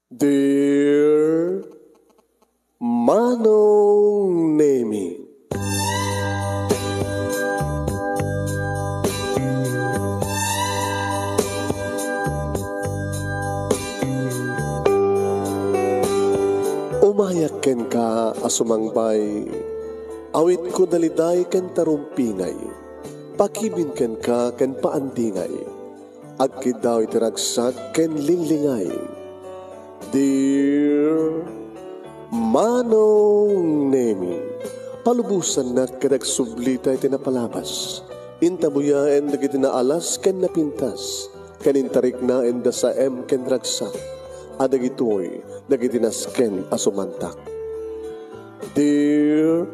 Dear Manong Nemi, umayak ken ka asumangbay, awit ko daliday ken tarumpingay, pakibin ken ka ken paandingay, agkid daw itiragsak ken linglingay. Dear Manong Nemi, palubusan na kadagsublita iti napalabas, intabuyaen dagiti naalas ken napintas, kanintarik na enda sa ken ragsak, adagitoy dagiti nasken asumantak. Dear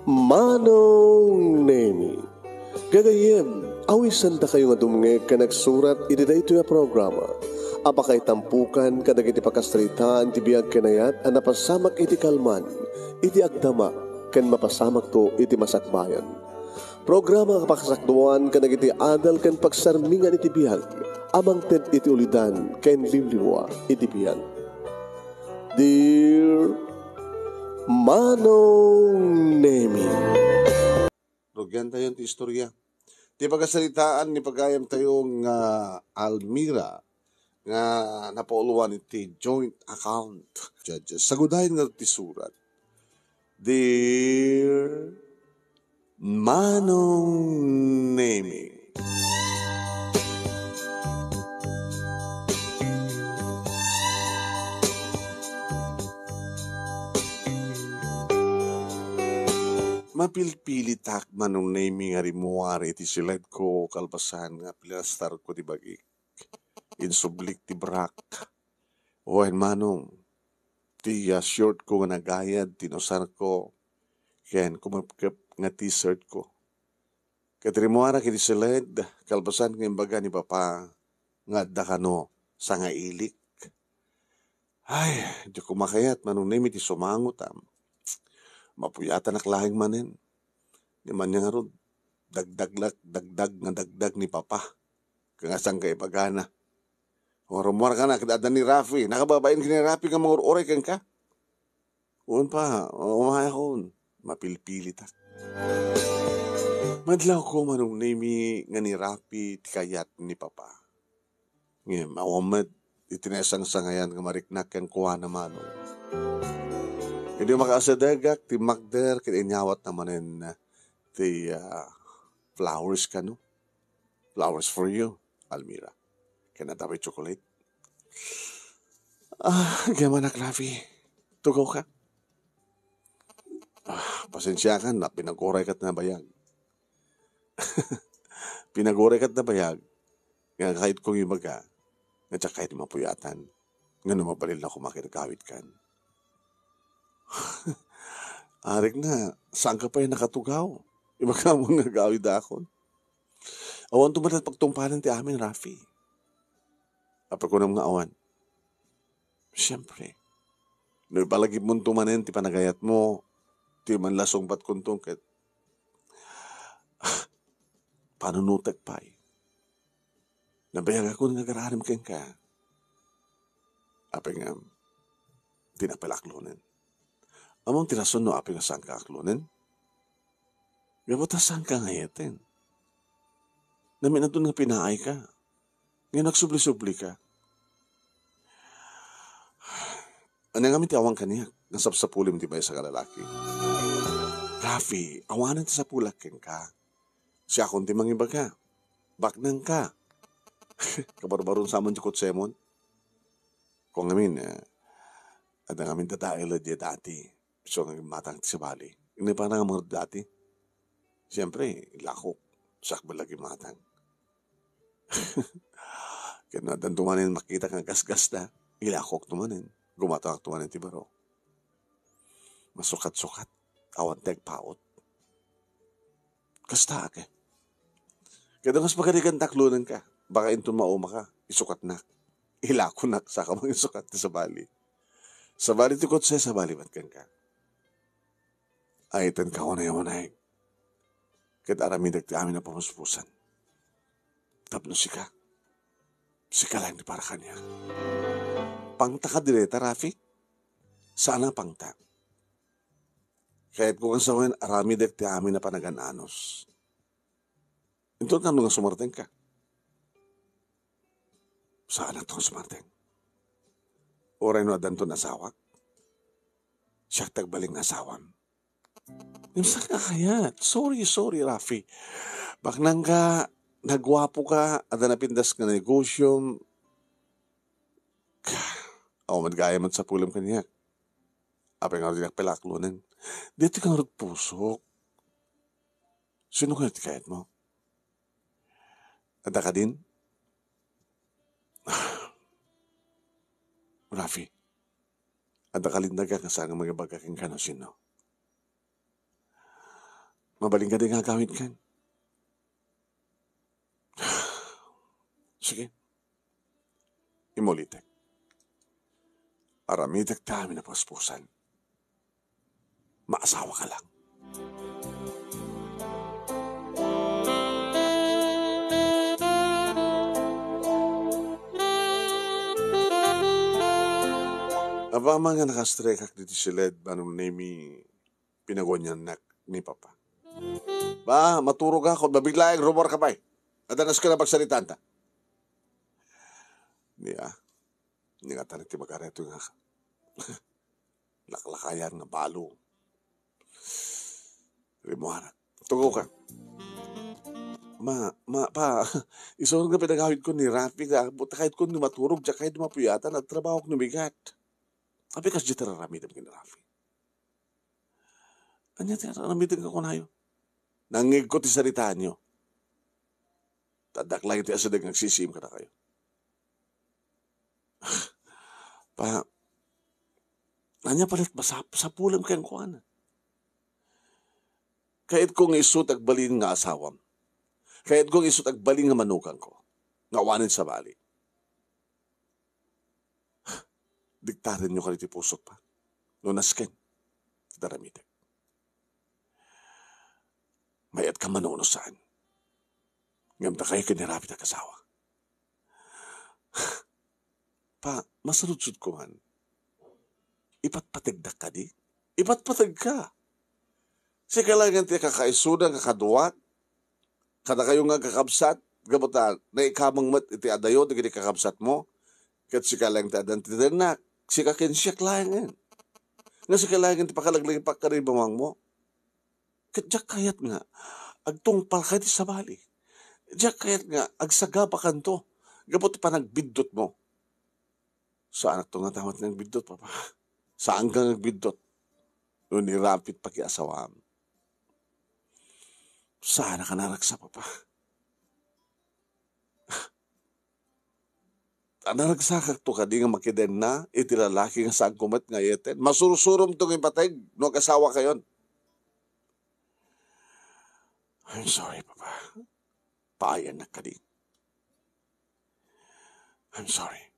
Manong Nemi, gagayem, awisan da kayo nga dumnge ka nagsurat iti dayto nga programa. Apakay tampukan kadagiti pakastritaan ti biag kenayat a napasamak iti kalman, iti agdama ken mapasamak to iti masakbayan. Programa kapakasakduan kadagiti adal ken pagsarmingan iti biag, amang ted iti ulidan ken limliwa iti biag. Dear Manong Nemi, Rugyan tayo ti istorya. Ti pagkasalitaan ni pagayam tayong Almira nga napauluan iti joint account. Judges, sagudahin nga ti surat. Dear Manong Nemi, mapilpili tak Manong Nemi nga rimuari iti silid ko kalpasan nga pilastar ko ti bagi. Insublik ti brak. Oen Manong, ti short ko nga nagayad, tinusar ko, ken kumapkap nga t-shirt ko. Katrimuara kiti silid, kalpasan nga imbaga ni Papa, nga dakano sa nga ilik. Ay, di ko makayat, Manong Nemi ti sumangot mapuyatan naklahing manin. Di man niya nga ron, dagdag ni Papa. Kangasang ka ipagana. O rumor ka na, kadada ni Rafi. Nakababain ka ni Rafi ka mga uray kang ka. Uwan pa, umaya ko. Mapilpili tak. Madlaw ko Manong Nemi nga ni Rafi tikayat ni Papa. Ngayon, awamad, itinesang sa ngayan nga mariknak kang kuha na Manong. Hindi makaasadagak, ti Magder, kininyawat naman ti flowers ka, no? Flowers for you, Almira. Kanatabi chocolate. Gaman na, Rafi. Tugaw ka. Pasensya ka na, pinaguray kat na bayag. Pinaguray kat na bayag. Nga kahit kong ibaga, nga tsaka kahit mapuyatan, nga numabalil na kumakiragawit kan. Arik na, saan ka pa yung nakatugaw? Iba ka mong nagawid akon. Awan tumalat pagtumpalan ti amin, Rafi. Apag ko nang awan. Siyempre. No'y palagip mong tumanin, ti panagayat mo, ti manlasong pat kuntong ket. Panunutek pa eh. Nabayag ako nga gararim keng ka. Apag nga, tinapilaklonin. Amang tirason no apag nga saan ka aklonin? Gabata saan ka ngayatin? Namin na doon nga pinaay ka. Ngayon nagsubli-subli ka. Ano nga ti awang kaniya? Nasapsapulim ti ba sa kalalaki? Rafi, awanan ti sa pulakin ka. Siya akong ti mangiba ka. Baknang ka. Kabarbaron sa amon ti kutsemon. Kung amin, at ang amin tataila di dati. So nga matang ti sa bali. Hindi pa nga mga dati. Siyempre, ilakok. Sakbalagi matang. Kaya nadan tumanin makita kang gasgas na. Ilakok tumanin. Gumatawag tumanin ti baro. Masukat-sukat. Awan teg paot. Kasta ka. Kaya mas magaligan taklunan ka. Baka into mauma ka. Isukat na. Ilako na. Saka mga isukat sa bali. Sa bali ti kotse. Sa bali matkan ka. Aitan ka wanay-wanay. Kaya aramidag ti amin na pamuspusan. Tapno sika. Sika lang di para kanya. pangta ka direta, Rafi? Sana pangta. Kahit kung sa akin, arami dek ti amin na panagananos. Ito ka nung sumarteng ka. Saan na itong sumarteng? Oray no adan to nasawak. Siya tagbaling asawam. Yung sa kakayat. Sorry, Rafi. Bak nang ka, nagwapo ka, at napindas ka na negosyo. Madgaya man sa pulam kaniya. Apay nga rin pelaklunan. Dito ka nga pusok. Sino ka natikayat mo? Ada ka din? Rafi, ada ka lindaga ka saan ang mga bagaking ka na sino? Mabaling ka din nga gamit kan? Sige. Imulitek. Aramitek tayo na paspusan. Maasawa ka lang. Aba mga nakastrekak dito si Led, banong nami pinagonyan ni Papa. Ba, maturog ako, babigla yung rumor ka pa eh. Adanas ka na pagsalitan ta. Hindi nga tanit ti magareto nga. Laklakayan nga balo. Rimuara. Tugo ka. Pa, isang nga pinagawid ko ni Rafi, kahit ko ni maturog, kahit mapuyatan, at trabaho ko numigat. Sabi kas di tararamitan ka ni Rafi. Anya tararamitan ka ko na yun. Nangig ko ti saritaan nyo. Tadak lang iti asadag nagsisim ka na kayo. Pa, anya palit sa pulam kayang kuana. Kahit kong isut agbalin nga asawam. Kahit kong isut agbalin nga manukan ko. Ngawanin sa bali. Diktarin nyo ka iti pusok pa. Nunasken. Daramitek. Mayat ka manuno saan. Ngamta kayo kinirapit ang kasawa. Pa, masaludsud ko man. Ipatpatigdak ka di? Ipatpatag ka. Si kailangan ti kakaisudan, kakaduwat, kada kayo nga kakabsat, gabuta, na ikamang mat iti adayo, di kakabsat mo, kat si kailangan ti adan ti denak, si kakinsyak langan. Nga si kailangan ti pakalaglang pakaribamang mo. Kat diyak kayat nga, agtungpal ka ti sabali. Diyak kayat nga, agsagapa kanto, gabuta pa nagbidot mo. Saan ito nga tamat ng bidot, Papa? Saan ka nagbidot? Noon nirapit pa kiasawam. Sana ka naragsa, Papa. Naragsa ka to ka di nga makiden na, itilalaki nga saan kumat nga yeten. Masurusurom itong ipateg, no kasawa kayon. I'm sorry, Papa. Paayan na ka di. I'm sorry.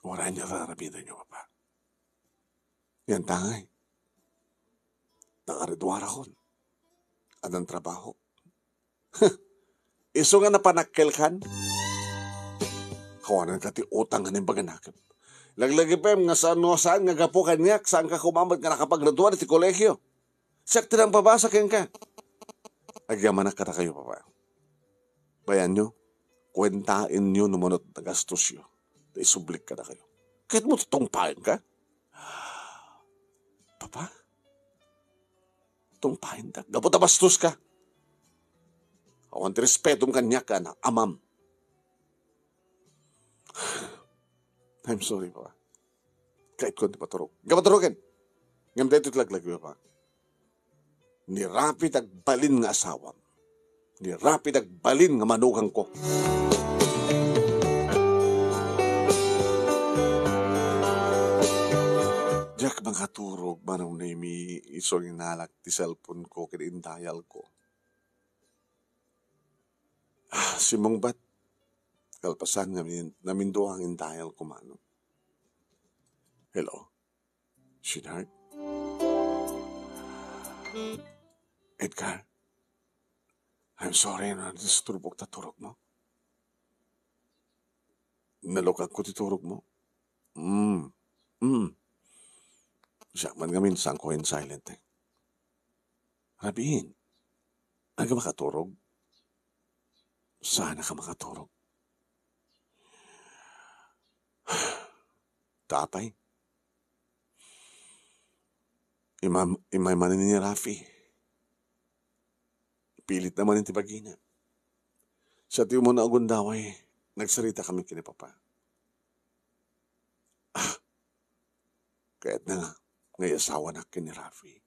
Wala niya rarabidan niyo, Papa. Yan tangay. Nakaridwara ko. Adang trabaho. Iso nga napanakkel kan. Kawanan ka ti utang nga ng baganakip. Laglagi pa nga saan nga gapo kanyak, saan ka kumamad nga nakapagraduan ti kolehyo. Siyak tinang pabasa keng ka. Agyaman na kata kayo, Papa. Bayan nyo, kwentain nyo numunot na gastos nyo. Isublik ka na kayo. Kahit mo tungpain ka. Papa, tungpain ka. Gaputa bastos ka. Awan ti respetum kanya ka na amam. I'm sorry, Papa. Kahit ko di paturog. Kapaturogan. Ngam dahil ito laglag, Papa. Nirapit agbalin nga asawam. Nirapit agbalin nga manugang ko. Jack mga turog, manong na imi isong inalak ti cellphone ko, kinintayal ko. Simong bat, kalpasan namin doang intayal ko, manong. Hello? Sweetheart? Edgar? I'm sorry na disturbok ta turog mo. nalukag ko titurog mo. Mm. Mm. Siya man ngamin sang ko in silent eh. Rabihin, aga makaturog? Sana ka makaturog. Tatay, imay manin ni Rafi. Pilit naman yung tibagina. Sa tiyo mo na agundaway, nagsarita kami kini Papa. Kaya't na nga, ngay asawa na kini Rafi.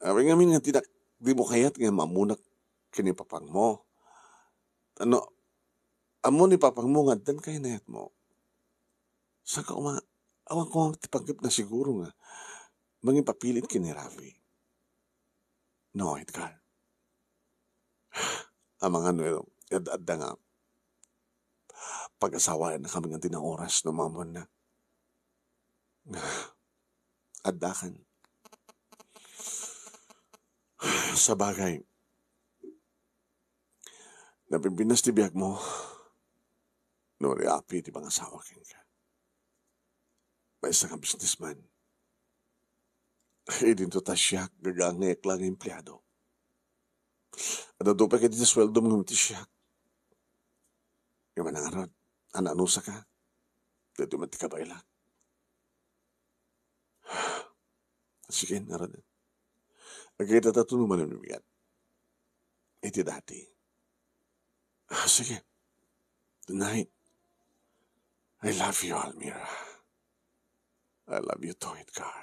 Awi nga min nga tidak, di mo kaya't nga mamunak kini Papang mo. Ano, amo ni Papang mo nga, dan kayo nayat mo. Saka awang ko ang tipagkip na siguro nga, manging papilit kini Rafi. No, Edgar. Ang mga ano, adda nga, pag-asawa na kami nga din ang oras na mamon na. Addakan. Sa bagay, napimpinas ti biyag mo, no reapi ti bang asawa kin ka. May isa kang businessman. Eh, din to tasyak, gagangayak lang ang empleyado. At ito pa kayo sa sweldo mo ti siyak. Yung manangarod, ananusa ka, dito man ti kabayla. Sige, narad. Agay tatatunuman ang lumigat. Iti dati. Sige. Tonight, I love you, Almira. I love you too, Edgar.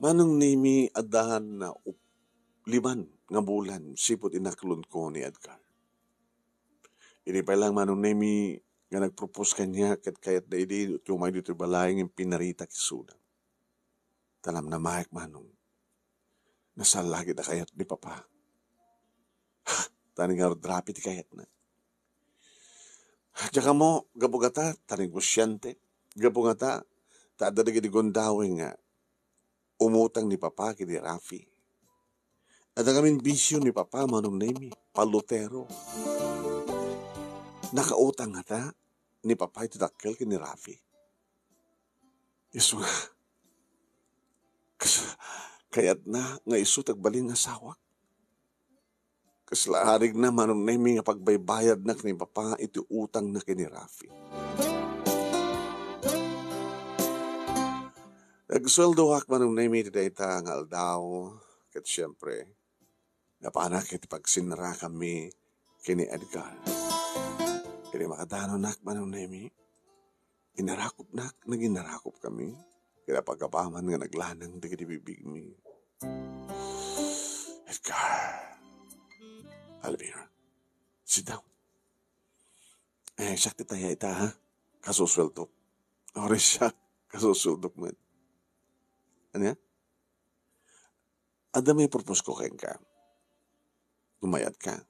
Manong nimi adahan na liman nga bulan sipot inaklon ko ni Edgar. Ini pa lang manong nimi nga nagpropose kanya kat kayat na idi tumay dito balayang yung pinarita kisuna. Tanam na mahik manong. Nasalagi na kayat ni Papa. Taning nga drapi ti kayat na. Tsaka mo, gabugata, taning gusyante. Gabugata, taada na gidigondawin nga umutang ni Papa kini Rafi. At ang amin bisyo ni Papa manong nemi, palutero. Nakautang nga ta ni Papa iti dakkel kini Rafi. Yesu nga. Kayat na nga isu tagbaling nga sawak. Kaslaharig na manong nemi nga pagbaybayad na kini Papa iti utang na kini Rafi. Nagsweldo hak manong nemi iti dayta nga aldaw. Kat siyempre, napanak iti pagsinara kami kini Edgar. Kini makadano nak manong nemi. Inarakop nak, naginarakop kami. Kaya pagkapaman nga naglanang di bibig mi. Edgar. Almira, sit down. Sakti tayo ita ha. Kasusweldo. Oras siya. Kasusweldo mo. Ano yan? Ada may propose ko kayo ka. Tumayad ka.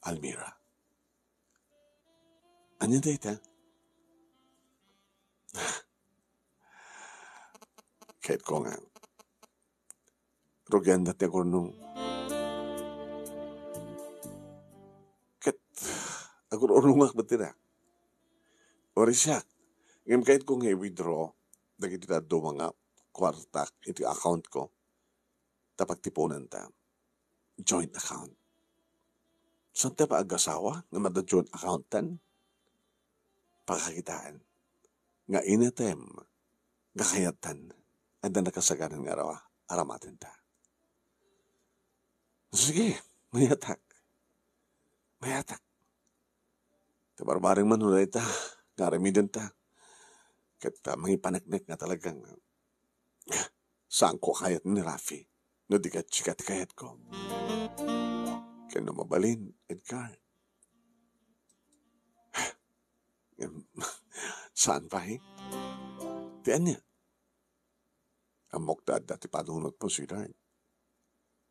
Almira. Ano yan tayo ita? Kahit ko nga. Rugyan dati ako nung ako urungak ba tira? Ori siya. Ngayon kahit kong i-withdraw, dagiti na do mga kwartak, iti account ko, tapag tipunan ta. Joint account. Saan tayo pa agasawa na mada joint accountan? Pagkakitaan. Nga inatem, nga kayatan, at na nakasaganan nga rawa, aramatin ta. Sige, mayatak. Mayatak. Tabarbaring manulay ta, naramidan ta. Kat mangipanaknek nga talagang saan ko kayat ni Rafi, no di ka chikat kayat ko. Kaya no mabalin, Edgar. Saan pa tiyan niya. Amok dati panunod po si Darn.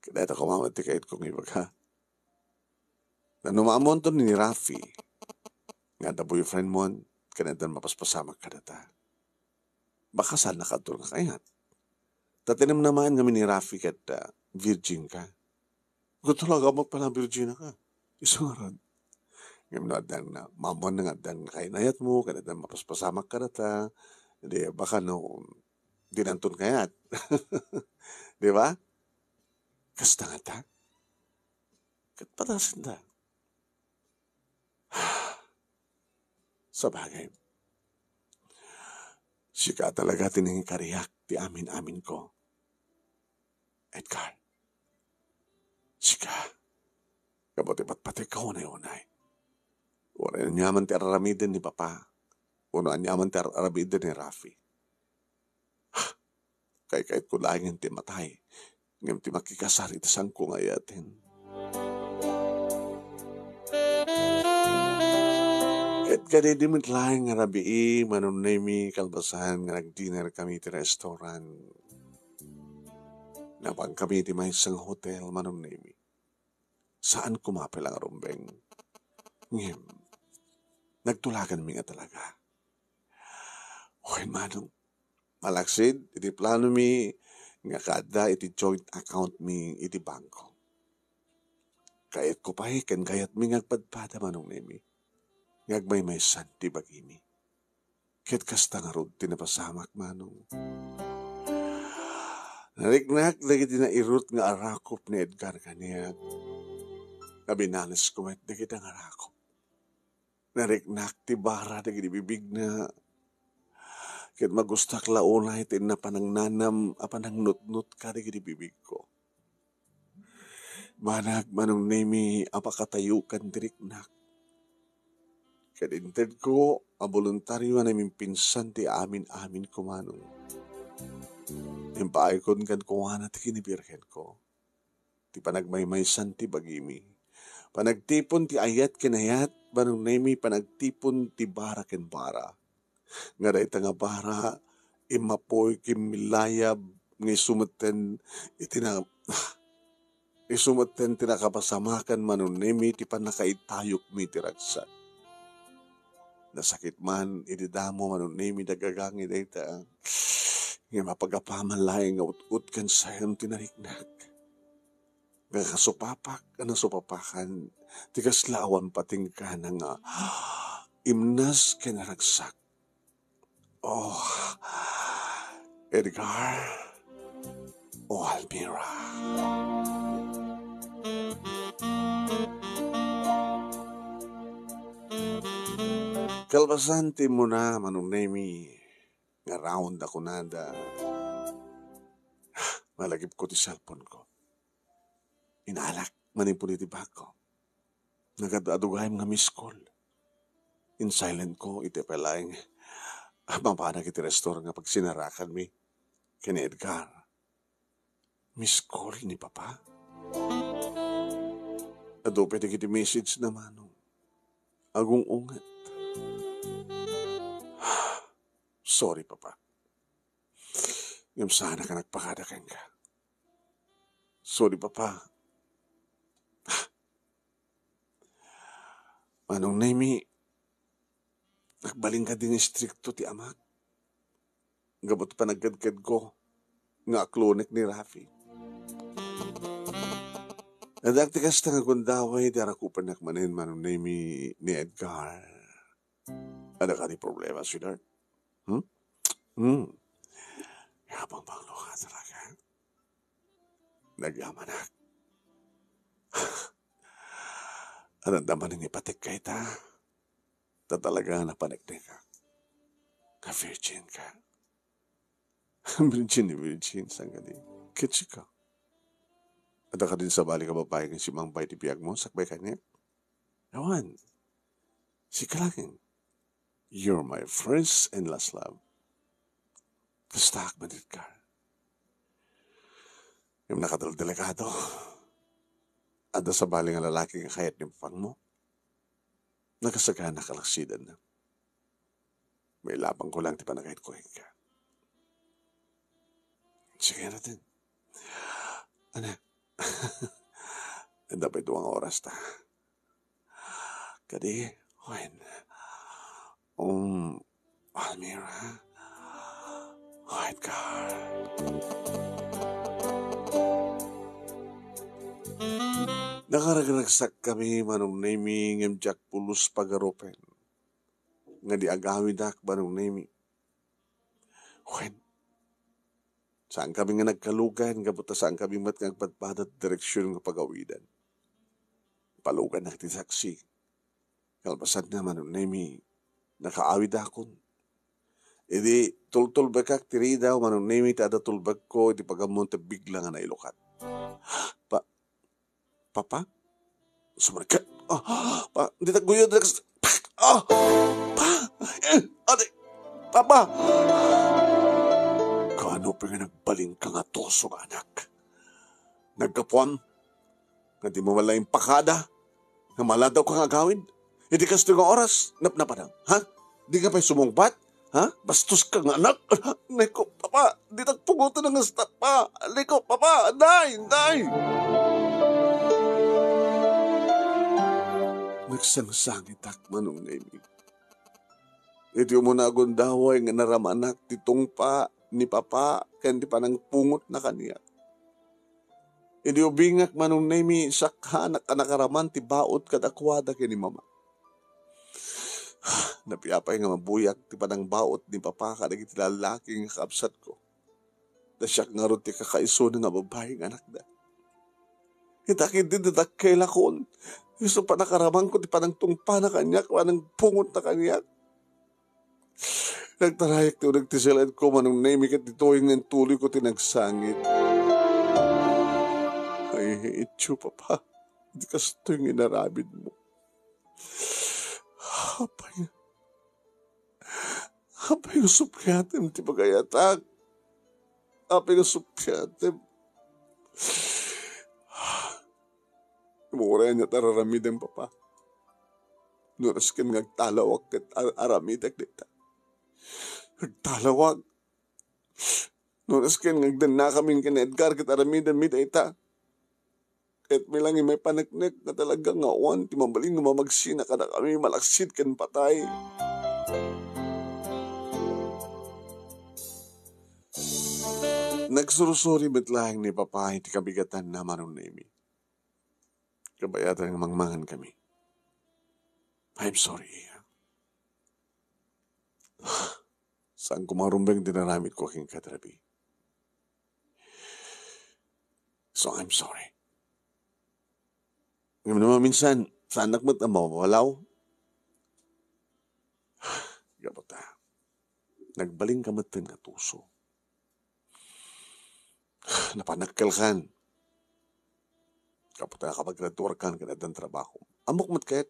Kaya ito kumamad ti kayat kong ibag ha. Na numamon to ni Rafi, nga da boyfriend mo, kanadan mapaspasamak ka na ta. Baka saan nakadol nga kayat. Tatinim naman kami ni Rafi kat virgin ka. Kung talaga mo pala virgin ka. Isungarad. Ngayon na dan na mamon na nga dan kainayat mo, kada dan mapaspasamak ka na ta. Hindi, baka no, dinantun kayat. Di ba? Kasta nga ta. Kat patasin ta. Sa bagay. Sika talaga tiningin kariyak ti amin-amin ko. Edgar. Sika. Kabuti pati ka unay-unay. Wala nyaman ti aramidin ni Papa. Uno nyaman ti aramidin ni Rafi. Kahit ko langin ti matay. Ngayon ti makikasari ti sangko ngayatin. Kahit kadi di mitlaing nga rabii, manunay mi kalbasan nga nag-dinner kami ti restaurant. Napang kami ti may isang hotel, manunay mi. Saan kumapil ang rumbeng? Ngayon, nagtulagan mi nga talaga. Okay, manong. Malaksid, iti plano mi nga kada iti joint account mi iti bangko. Kayat ko pa ken kayat mi ngagpadpada manong nemi. Ngagmay may santi bagimi. Kayat kasta nga rod tinapasamak manong. Nariknak lagi tinairut nga arakop ni Edgar kaniyag. Kabinalis ko met dagit ang arakop. Nariknak ti bara dagit ibibig na kaya magustak launay tin na panang nanam apanang nut-nut ka dagit ibibig ko. Manag manong nemi apakatayukan diriknak. Kaya inted ko a voluntaryo na namin pinsan ti amin-amin ko manong. Impaikon kan kuha na ti kinibirhen ko. Ti panagmaymaysan ti bagimi. Panagtipon ti ayat kinayat, manong nemi panagtipon ti bara ken bara. Nga da ita nga bara, imapoy kimilayab, nga isumeten tinakapasamakan manunemi, ti panakaitayok mi ti ragsak. Nasakit man, ididamo manunemi dagagangi da ita. Nga mapagapaman laing nga ut-ut kan sayam tinariknak. Nga kasupapak, supapakan, ti kaslawan pating ka na nga, imnas kinaragsak. Oh, Edgar. Oh, Almira. Kalbasanti mo na, manong nemi, nga round ako nada. Malagip ko ti cellphone ko. Inalak, manipuli ti bako. Nagadadugay mga miss call. In silent ko, iti palaing, mapanag iti restaurant nga pag sinarakan mi, kini Edgar. Miss call ni Papa? Ado pwede kiti message naman. Agong ungat. Sorry, Papa. Yung sana ka nagpakadakan ka. Sorry, Papa. Manong nemi, nagbaling ka din stricto ti amak. Gabot pa nagkadkad ko, nga klonek ni Rafi. Nadakti kas nga kundaway, darakupan nakmanin manong nemi ni Edgar. Ada ka di problema, sweetheart? Habang banglo ka talaga. Nagyamanak. Anong daman ng ipatik ka ita? Tatalaga napanagday ka. Ka-virgin ka. Virgin ni virgin, sanggali. Kitsi ka. Ada ka din sa bali ka babae ng si Mang Bay di biyag mo, sakbay ka niya? Ewan. Si Kalangin. You're my first and last love. Kastak manit ka. Yung nakadal-delikado. Ada sa bali nga lalaki nga kayat ng pang mo. Nagasagana kalaksidan na. May labang ko lang di pa nakahit ko ka. Sige natin. Ano? Dapat ito ang oras ta. Kadi, when? Almira. White car. Nakaragraksak kami manong naming Jack Pulos pagaropen. Nga di agawidak manong naming. When? Saan kami nga nagkalugan, kabuta saan kami mat ngagpadpadat direksyon ng pagawidan. Palugan natin saksi. Kalpasan na manong naming nakaawid akon. Idi tultulbag kak tirida manong naming tada tulbag ko di pagamunta bigla nga nailukat. Papa? Sumarika. Pa, di taguyod. Ate, Papa! Kano pa nga nagbaling ka nga toso nga anak? Nagkapuan? Nga di mo wala yung pakada? Nga maladaw ka nga gawin? Hindi ka sa oras? Napnapadang, ha? Di ka pa'y sumungpat? Ha? Bastos ka nga anak? Liko, Papa! Di tagpugutan ng stop pa! Liko, Papa! Day! Nagsangsangit manong naming. Iti mo na agundaway nga naramanak titong pa ni Papa kandi pa nang pungot na kaniya. Iti ubingak manong naming sakhanak ka nakaraman ti baot kadakwada kini Mama. Napiapay nga mabuyak ti pa nang baot ni Papa kadagiti lalaki nga kaabsat ko. Dasyak nga ron ti kakaiso nga babaeng anak da. Itakid din dadak lakon. Gusto pa nakaraman ko, di pa nang tungpa na kanyak, pa nang pungot na kanyak. Nagtarayak ti nagtisilad ko, manong naming at dito'y ng tuloy ko tinagsangit. I hate you, Papa. Di kas ito yung inarabid mo. Apay yung supyatem, ti pagayatak. Apay yung supyatem. Mura niya tararamid ang Papa. Nuras kan ngagtalawag kat aramidak dita. Ngagtalawag. Nuras kan ngagdan na kaming kan Edgar kat aramidan mida ita. Kahit may lang may panaknek na talaga nga uwan, timambaling nga mamagsina ka na kami malaksid kan patay. Nagsurusuri betlang ni Papa, hindi kabigatan na manong nami. Kabayatan ng mangmangan kami. I'm sorry. Saan kumarumbang dinaramit ko aking katrabi. So I'm sorry. Ngayon naman minsan, sa anak mo't na mawalaw. Gabata. Nagbaling kamatan nga tuso. Napanakkel kan. Kapag nakapag-graduar ka ng ganadang trabaho. Amok mat kahit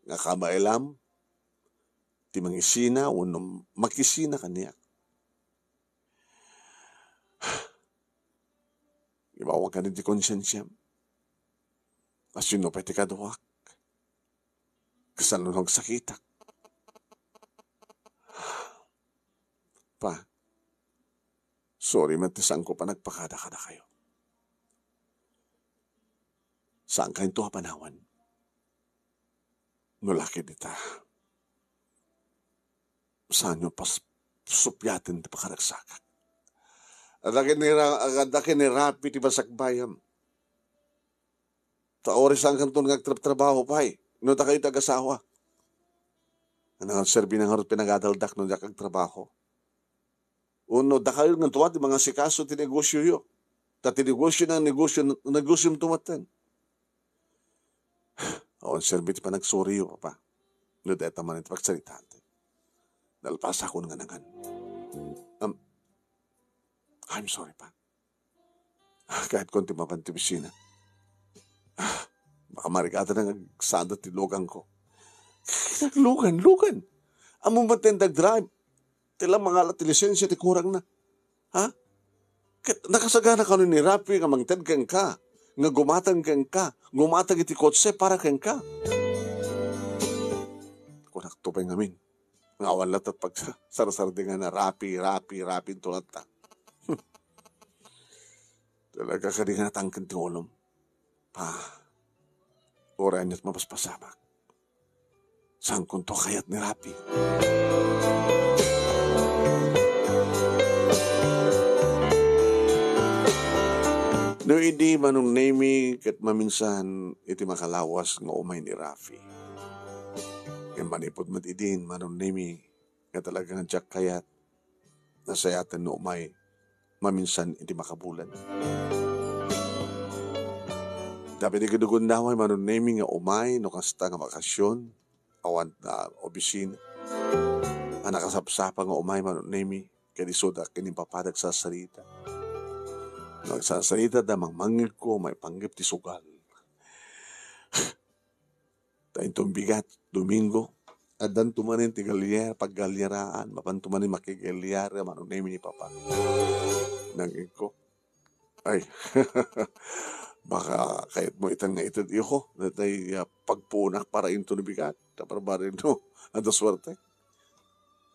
nga kamailam, ti mangisina, unong makisina kaniya. Ibawang ka rin di konsensyam. Asino pa iti kaduwak. Kasalunog sakitak. Pa, sorry matisang ko pa nagpakada-kada kayo. Saan kayo ito panawan? Nulaki dita. Saan nyo pas supyatin di pakaragsakat? Agadakin ni Rapi ti basakbayam. Ta oras ang kanton ngagtrabaho pa eh. No ta kayo tagasawa. Anong serbi ng harot pinagadaldak no jakag trabaho. Uno, da kayo ng tuwa di mga sikaso ti negosyo yo. Ta ti negosyo ng negosyo tumatan. O, serbi ti pa nagsuri yo pa. No deta man iti pagsalitahan. Nalpasa ko nga nangan. I'm sorry pa. Kahit konti mapantibisina. Baka marikata na nagsada ti lugan ko. Lugan. Amo matendag drive. Tila mga ti lisensya ti kurang na. Ha? Nakasagana ka ni Rapi nga mangted kang ka. Nga gumatang kang ka. Gumatang iti kotse para kang ka. Kung naktupay ngamin. Nga walat at pag sarasardi nga na Rapi tulad ta. Talaga ka rin nga natangkan ti ulom. Pa, oran niya't mapaspasamak. Saan kung to kayat ni Rapi? No, hindi manong name kat maminsan iti makalawas nga umay ni Rafi. Yung manipod matidin, manong name nga talagang jack kayat nasayatan no umay maminsan iti makabulan. Dapat ikadugon daway manong name nga umay no kasta nga bakasyon awan na opisina. Ang nakasapsapa nga umay manong name kanisoda kinipapadag sa sarita. Nagsasalita da mangmangit ko, may panggip ti sugal. Tayo itong bigat, Domingo, at dan tumanin ti galyera, paggalyaraan, mapantumanin makigalyara, manong name ni Papa. Nangin ko, ay, baka kahit mo itang nga itad iyo, na tayo pagpunak para into ni bigat, taparbarin no, ang swerte.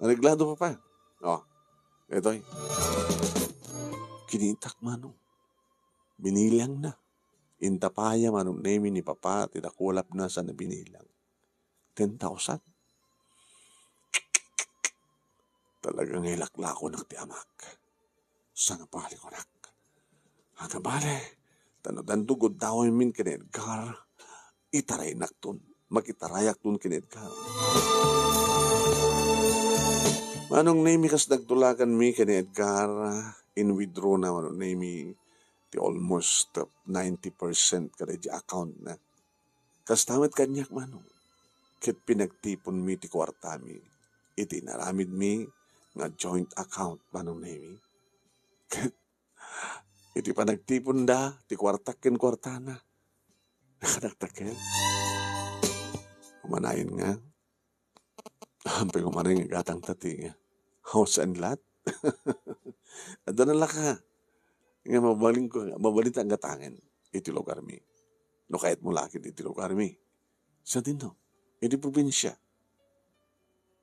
Aniglado pa. Oh, ito'y. Kinitak manong. Binilang na. Intapaya manong name ni Papa, tinakulap na sa nabinilang. 10,000. Talagang hilaklako ng tiamak. Sa ngapali ko nak. Hagabale, tanodan tugod dawin min kina Edgar, itaray naktun, makitarayak tun kina Edgar. Manong name kas nagtulakan mi kina Edgar, in withdraw na manong name ti almost 90% kada di account na. Kas tamit kanyak manong. Kit pinagtipon mi ti kwarta mi. Iti naramid mi nga joint account manong name. Kit iti panagtipon da ti kwartakin kwartana. Nakadaktakin. Kumanayin nga. Hampir kumaring gatang tati nga. House and lot. At doon ka. Nga mabalita ang gatangin. Iti lugar mi. No kahit mo lakit iti lugar mi. Sa din no. Iti probinsya.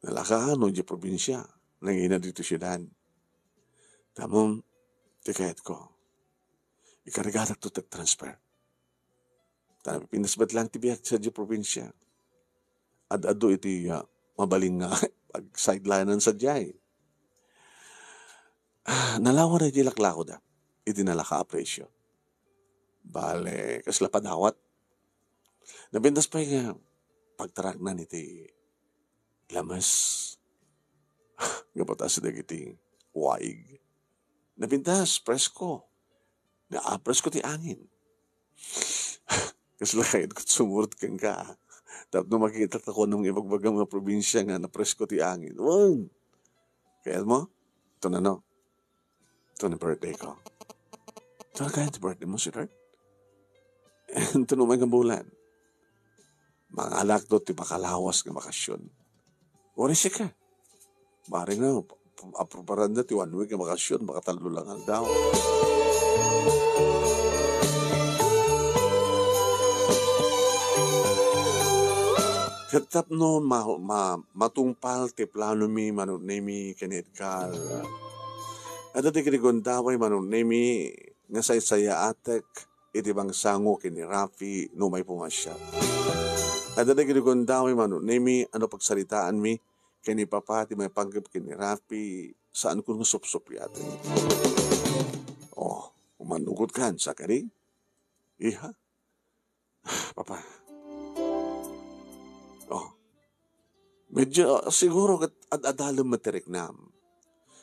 Nalaka no iti probinsya. Nangina dito siya. Tamong ti kahit ko. Ikaragatak to transfer. Tanami pinasbat lang ti biyak sa iti probinsya. Ad-ado iti mabaling nga pag sidelinean sa jay. Nalawa na iti laklako da. Iti nalaka-apresyo. Bale, kasla padawat. Nabintas pa yung pagtarak na niti lamas. Gapatas na iti waig. Nabintas, presko. Presko ti angin. Kasla kayo sumurot kang ka. Tapos nung makikita ko nung ibagbagang mga probinsya nga na presko ti angin. Wow! Kaya mo? Ito na no. Ito na birthday ko. Ito na kaya birthday mo, sweetheart. Ito naman ang bulan. Mga alak doon, ti makalawas ng bakasyon. Wari siya ka. Maring na, aproparan na, ti 1 week ng bakasyon, makatalo lang ang daw. Katap no, matungpal ti plano mi, manong nemi, kanedkal. At iti kinigundaway, manong nemi, nga say-saya atek, iti bang sango kini Rafi, no may pumasya. At iti kinigundaway, manong nemi, ano pagsalitaan mi, kini Papa, ti may panggap kini Rafi, saan ko nga sup-sup yate. Oh, umanugod kan, sakari? Iha? Papa. Oh, medyo siguro kat ad-adalam materik nam.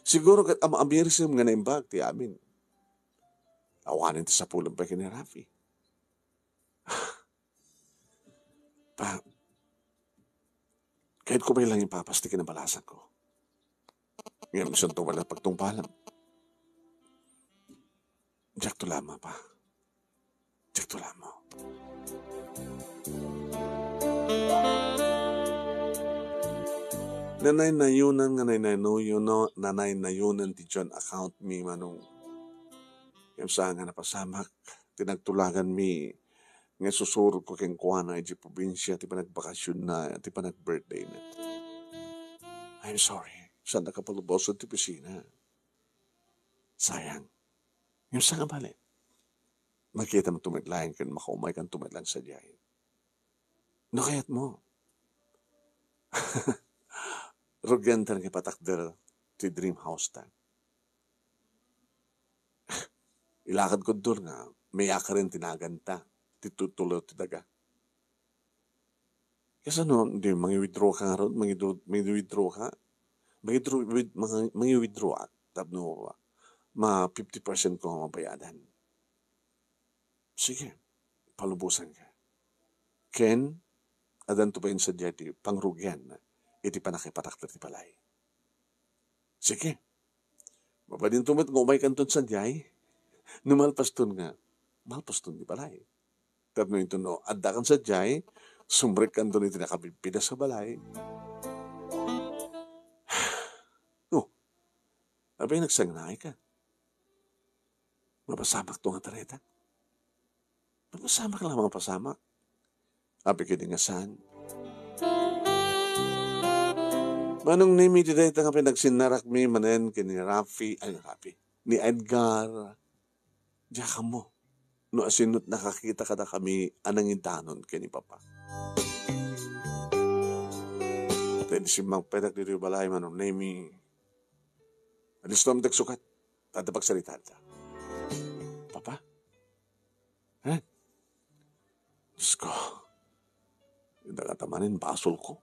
Siguro kat am-amirism nga naimbag ti amin. Awanin ti sa pulang pa kini Rafi. Pa, kahit ko ba lang yung papas ti kinabalasan ko. Ngayon mo siyang tuwala pagtungpalam. Jack to lama pa. Jack to lama. Nanay na yunan nga nanay na yunan ti John account mi manong yung saan nga napasamak tinagtulagan mi nga susuro ko keng kuana iti probinsya ti panagbakasyon na ti panag-birthday na. I'm sorry. Saan nakapalubos ti pisina? Sayang. Yung saan nga balik? Makita mo tumitlayan kan makaumay kan tumitlang sa diyan. No kayat mo. Rugyan talaga patakder ti dream house ta. Ilakad ko doon nga, may aka rin tinaganta, titutulo ti daga. Kasi hindi, mangi-withdraw ka nga ron, mangi-withdraw ka, mangi-withdraw at, tapno, 50% ko ang mabayadan. Sige, palubusan ka. Ken, adan to pa yun sa diyati, pangrugyan, iti panakipatakta ti palay. Sige, mabadin tumit, ngumay kanton sa diyay, numalpaston nga, malpaston di balay. Tapno ito no, adda kan sa diyay, sumbrek kanton iti nakapipida sa balay. No, abay nagsangnay ka. Mapasamak to nga tareta. Mapasamak lang mga pasamak. Abi kiningasan. Manong nimi di dahita nga pinagsinarak mi manen kini Rafi, ni Edgar. Diya ka mo. No asinot nakakita kada kami anangin tanon kini Papa. Dahil si Mang Pedak dito balay manong nimi. Alis to ang dagsukat. Tatapag salita ta. Papa? Diyos ko. Yung nakatamanin, basol ko.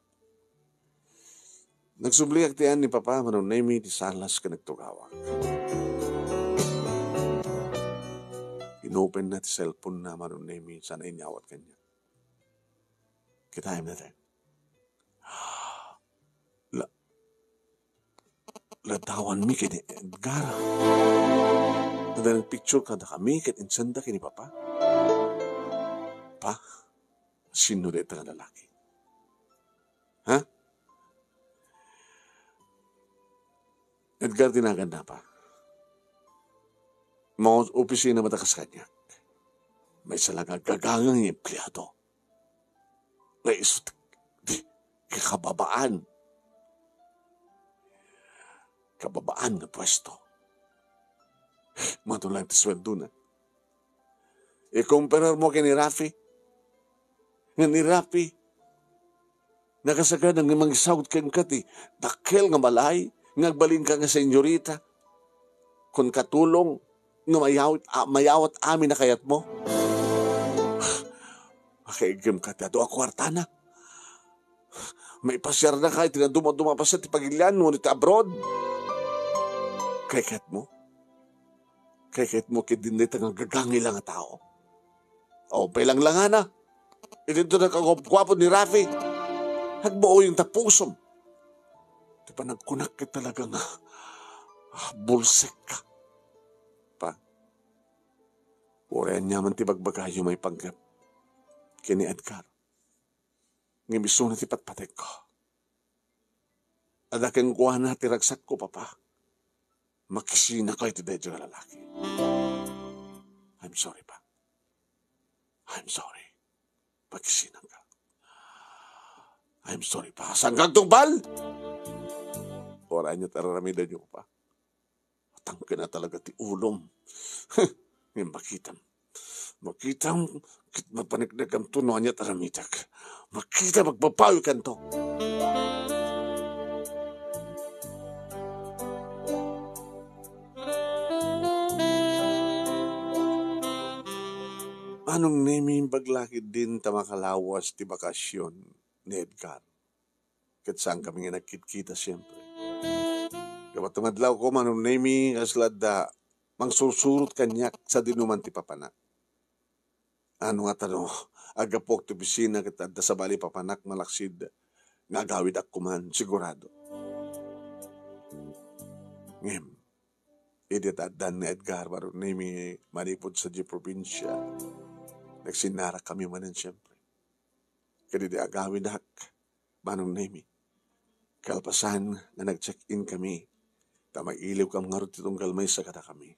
Nagsubliak tiyan ni Papa, manong nemi, di salas ka nagtugawag. Inopen na ti cellphone na manong nemi, sana inyawat kanya. Kitayam natin. Latawan mi kini Edgar. Nadalang picture kada kami, kat insanda kini Papa. Pa, sino dito nga lalaki? Ha? Edgar, tinaganda pa. Mga opisina matakas kanya. May salagang gagangang empleyado. May isut, kababaan. Kababaan na pwesto. Matulang ti sweldo na. I-compare mo kay ni Rafi. Nga ni Rafi, nakasagad ng mga sawd kang kati, dakkel nga balay, ngagbalin ka nga senyorita, kung katulong, nga mayawat amin na kayat mo. Makaigim ka ti, ato ako artana. May pasyar na kahit nga dumaduma pa sa ti pagilian mo, nito abroad. Kaykat mo kidinit ang gagangi lang nga tao. O, pelang lang na. Ito na kagwapo ni Rafi. Hagbuo yung tapusom. Di pa nagkunak ka talaga nga bulsik ka. Pa. Urian niya man ti bagbagayo may panggap. Kini Edgar. Ngimiso na ti patpatek ko. Adakin kuha na ti ragsak ko, Papa. Makisina ko iti dedyo nga lalaki. I'm sorry, Pa. I'm sorry. Pagkisinan ka. I'm sorry, Pa. Saan kang tumbal? Oran niya tararamidan niyo, Pa. Atang ka na talaga ti ulom. Ngayon makitam. Magpaniknag ang tuno niya taramitak. Makita magpapayo ka to. Anong naming baglakid din tamakalawas ti bakasyon ni Edgar? Kat saan kami nga nagkita siyempre. Kapat tumadlaw ko manong naming aslad da mangsusurot kanyak sa dinuman ti papanak. Ano nga tanong, agapok ti bisina kita da sa bali papanak malaksid nga agawid akuman sigurado. Ngem, iditadan ni Edgar manong naming manipod sa di probinsya. Nagsinara kami manan siyempre. Kadi di agawin hak, manong nemi. Kalpasan na nag-check-in kami, tamay-iliw kam nga rin itong galmay sa kata kami.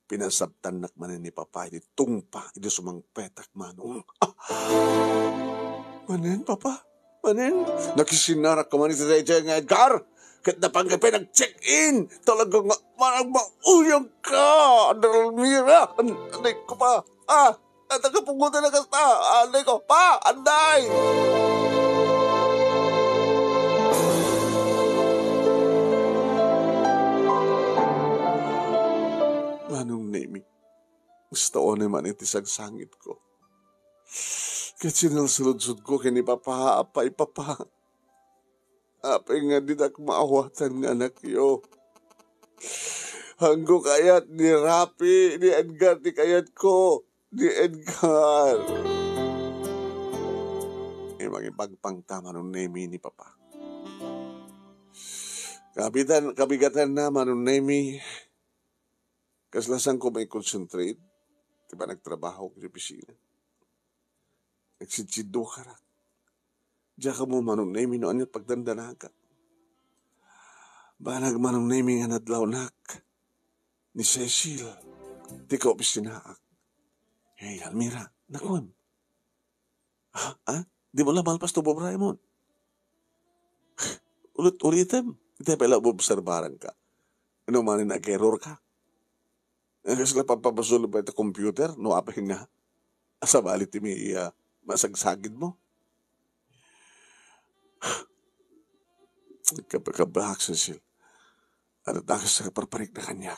Pinasabtan nak manan ni Papa, iti tungpa, iti sumang petak manong. Manen, Papa? Manen? Nakisinara ka man iti nga Edgar! Kat napanggapin nag-check-in! Talagang marang mauyang ka! Dalmira! Anday ko pa! At nakapungutan na kasta. Anday ko. Pa! Anday! Manong nemi. Gusto ko naman iti sagsangit ko. Kasi sinalsuludsud ko kini papa, apay papa. Apay nga dinak maawatan nga anak yo. Hanggo kayat ni Rapi, ni Edgar, ni kayat ko, ni Edgar. Magipagpangtama nung nemi ni papa. Kabigatan naman nung nemi. Kaslasan ko may concentrate. Diba nagtrabaho ko sa opisina. Nagsitsido ka rin. Diyan ka mo manong nemi no anyat pagdandanaga. Banag manong nemi nga nadlawnak ni Cecil. Di ka opisinaak. Hey, Almira, nakon. Ha? Di mo lang malpas to Bob Raymond. Ulitin. Hindi pala obserbaran ka. Ano man nag-error ka. Kasi lang papabasul ba ito computer, no apay nga. Asa balit may masagsagid mo. Kapag Cecil. Ano takas sa kaparparik na kanya.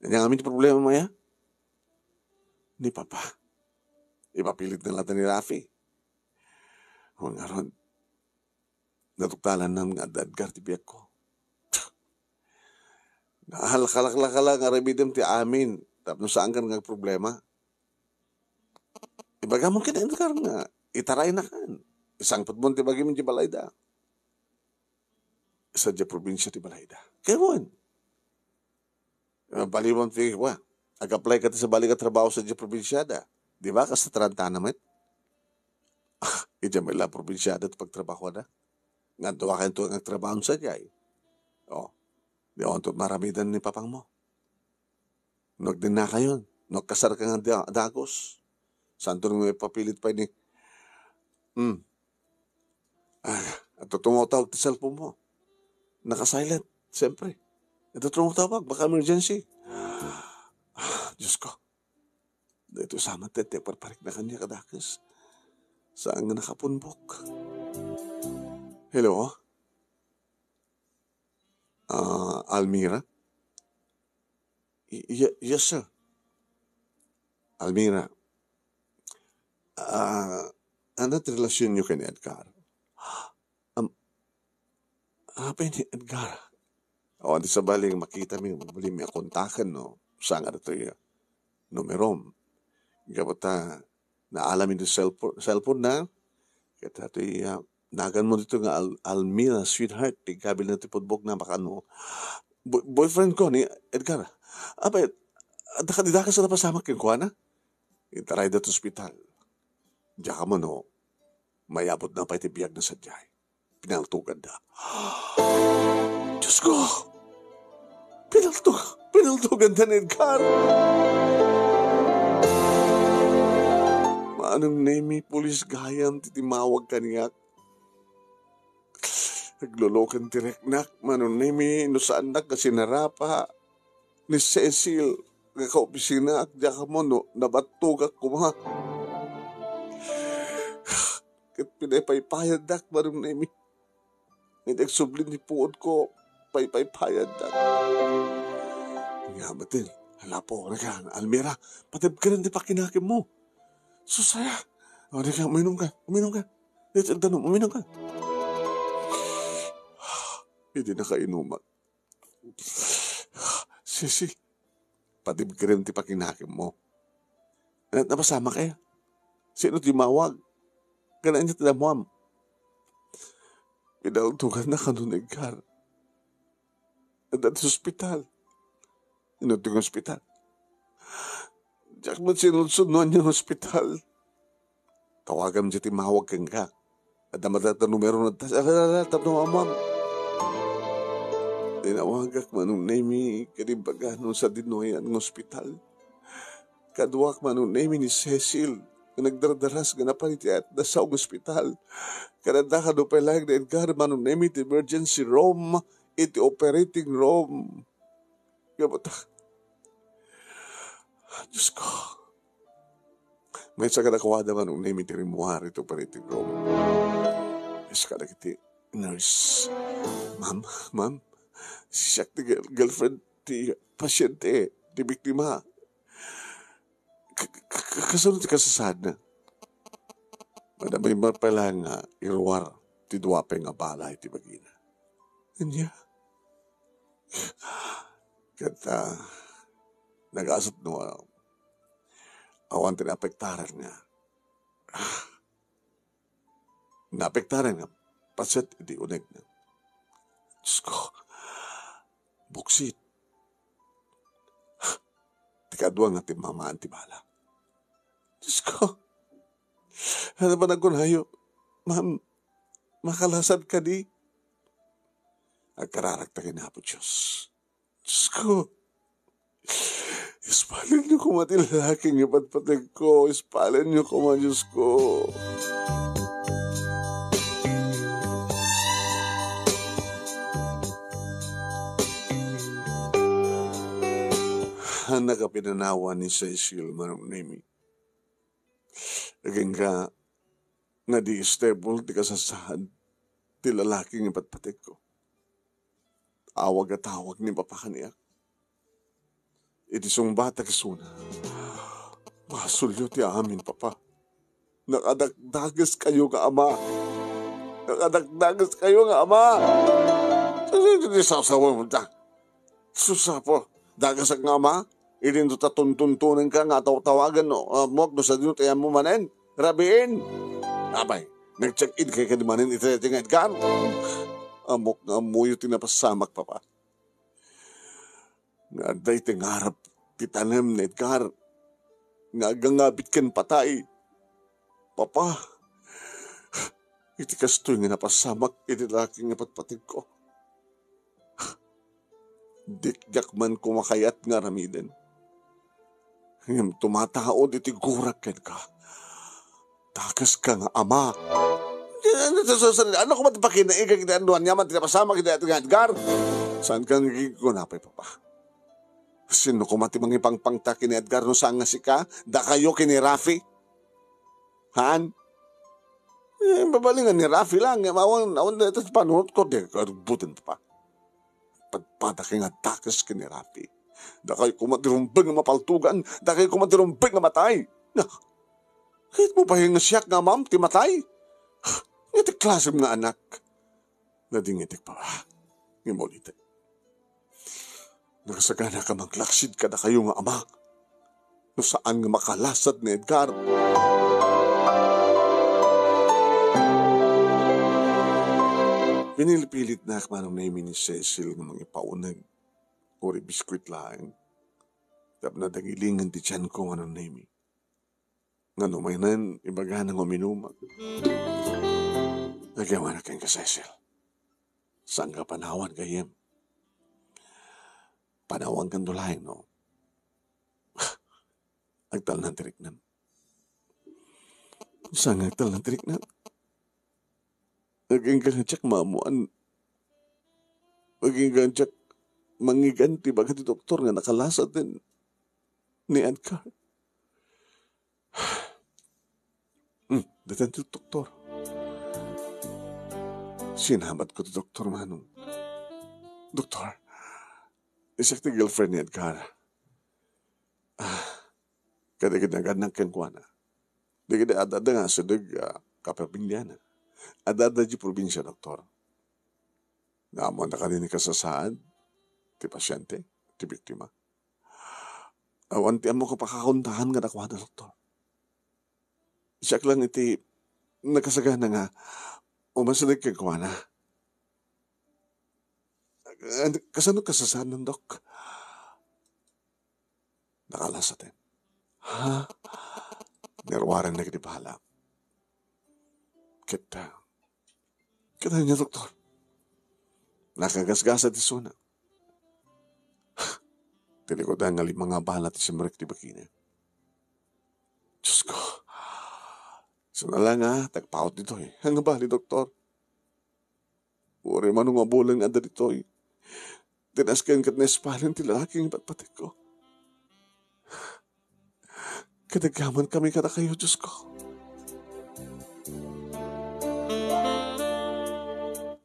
Kanya kami problema maya? Ni Papa. Ipapilit na lahat ni Rafi. O nga ron, natuktalan ng Edgar ti biyak ko. Nahalkalak-lakala nga remedem ti amin. Tapos saan ka nga problema? Ibaga mo kina Edgar nga, itaray na kan. Isang putbon ti bagi mo ti Balayda. Isa di probinsya ti Balayda. Kaya mo, baliwan ti, ag-apply ka ti sa balik at trabaho sa di probinsyada. Di ba? Kasi taranta naman. Ija may la probinsyada at pagtrabaho na. Nga tuwa kayo ito ang trabaho sa jay. O, di ako ito maramidan ni papang mo. Nagdin na kayo. Nagkasar ka nga dagos. Saan ito may papilit pa ni? At tumutawag ti cellphone mo. Nakasilent. Siyempre. Ito tumutawag. Baka emergency. Diyos ko. Dito sama tete. Parparik na kanya kadakas. Saan nga nakapunbok? Hello? Almira? Yes, sir. Almira, ano't relasyon niyo kay Edgar? Apa ni Edgar? O, di sa baling makita mo, muli may kontakan, no? Saan nga ito yung numerom? Gabata, naalamin yung cellphone na, kaya ito nagan mo dito nga Almira, sweetheart, ikabil na tipodbog na makano. Boyfriend ko ni Edgar. Abay, nakadida ka sa napasama kay Kuana? Itaray na ito ospital. Diyan ka mo, no? Mayabot na pa itibiyag na sadyay. Pinaltugan na. Diyos ko! Pinaltugan na ni Edgar! Maanong nemi pulis gayam titimawag kaniyak. Naglolokan tireknak, maanong nemi no saan na kasi narapa ni Cecil nga kaopisina at diya ka mo no nabatugak ko mga. Kat pinaypaypayad dak, maanong nemi. Nagsublin ni puod ko, paypaypayad dak. Nga batin, hala po, Almira, patib ka rin di pa kinakim mo. Susaya. O, di ka, uminom ka. Uminom ka. Hindi na kainuman. Sisi, patib ka rin ti pakinakim mo. Napasama kayo. Sino ti mawag? Ganaan niya tinamuam. Pinaltugan na kanun Edgar. At sa ospital. Inuting ospital. Diyak mo sinunod yung ospital. Tawagan mo siya timawag kang ka. At namatata numero na tapno amam. Tinawagak manong nemi kanimbaga nung sa Dinoy ang ospital. Kaduak manong nemi ni Cecil na nagdaradaras ganapan iti at nasa ospital. Kananda ka doon lang na Edgar manong nemi iti emergency room iti operating room. Gabata. Diyos ko. May sa kanakawada manong nemi iti rimuhar iti operating room. Yes, kada kiti nurse. Ma'am, siyak ti girlfriend ti pasyente, ti biktima. Kasunod ka sa sana. Madamay ba pala nga irwar ti duwapay nga balay ti bagina. Kanya. Kata nag-asot no awan tinapektaran nga. Napektaran nga paset iti uneg na. Diyos ko, buksit. Tikadwa nga ti mamaan ti bala. Diyos ko, ano ba nagkunayo? Ma'am, makalasad ka di. Agkararagtagin na po, Diyos. Diyos ko, ispalin niyo ko matilaking ipatpatag ko. Ispalin niyo ko man, Diyos ko. Nakapinanawa ni Cecil Manong Nemi. Naging ka nga di stable ti kasasahan ti lalaking ipatpatik ko. Awag at awag ni papa kaniyak. Iti bata kisuna. Masulyo ti amin papa. Nakadagdagas kayo nga ama. Nakadagdagas kayo nga ama. Hindi sasawa mo ta. Susapo. Dagas ang nga ama. Ilin to tatuntuntunan ka nga tawagan no. Muwag no sa dino tayo mo manen. Rabiin. Abay, nag-check-in kay kadimanin iti nga Edgar. Amok nga amuyo tinapasamak papa. Nga day tingarap titanem ni Edgar. Nga gangabit ken patay. Papa, iti kastoy nga napasamak iti laking napatpatid ko. Dikdak man kumakayat nga ramiden. Ngayon tumataod iti gurak ken ka. Takas ka nga ama. Ano ko matipakinaigag iti anduan niya man tinapasamak iti nga Edgar? Saan ka nagkikunapay papa? Sino ko matimang ipangpangta kini Edgar no saan nga si ka? Da kayo kini Rafi? Han? Babalingan ni Rafi lang. Awan ito sa panuhot ko. Di karbutin pa. Pagpadak nga takas kini Rafi. Da kayo kumatirumbag nga mapaltugan. Da kayo kumatirumbag nga matay. Kahit mo ba yung siyak nga ma'am, ti matay? Iti klasem nga anak. Nadingitik pa ba? Ngimolitin. Nakasagana ka maglaksid ka na kayo nga ama. No saan nga makalasad ni Edgar. Pinilipilit na akmanong namin ni Cecil ng mga paunag. Uri biskwit lang. Tap na dagilingan di tiyan ko anong namin. Nga numaynan, ibaga ng uminumag. Nagyawa na kayong ka Cecil. Saan ka panawan kayem? Panawang kandulahin, no? Agtal ng tiriknan. Saan agtal ng tiriknan? Naging ganjak mamuan. Naging ganjak mangiganti baga ti doktor nga nakalasad din ni Edgar. Datan ti doktor. Sinabat ko ti doktor manong. Doktor, isak ti girlfriend ni Edgar. Kada-kada ng kengkwana. Di-kada adada nga sa kapapindiana. Adada di probinsya, doktor. Naamon na kanini kasasaan, ti pasyente, ti biktima. Awan ti amo ko pakakuntahan nga nakwa na, doktor. Siyak lang iti nakasagana nga umasalig kay kuwana. Kasano kasasaan ng dok? Nakalasatin. Ha? Nirwaran na kiti bahala. Kita niya, doktor. Nakagasgasa ti suna. Tilikodan nga limang nga bahala ti simrek ti bakina. Diyos ko. Sunala nga, tagpaot dito eh. Hanga ba ni doktor? Uri manong mabulang nga dito eh. Tinaskan kat na espalin ti lalaking patpatik ko. Kadagaman kami kada kayo, Diyos ko.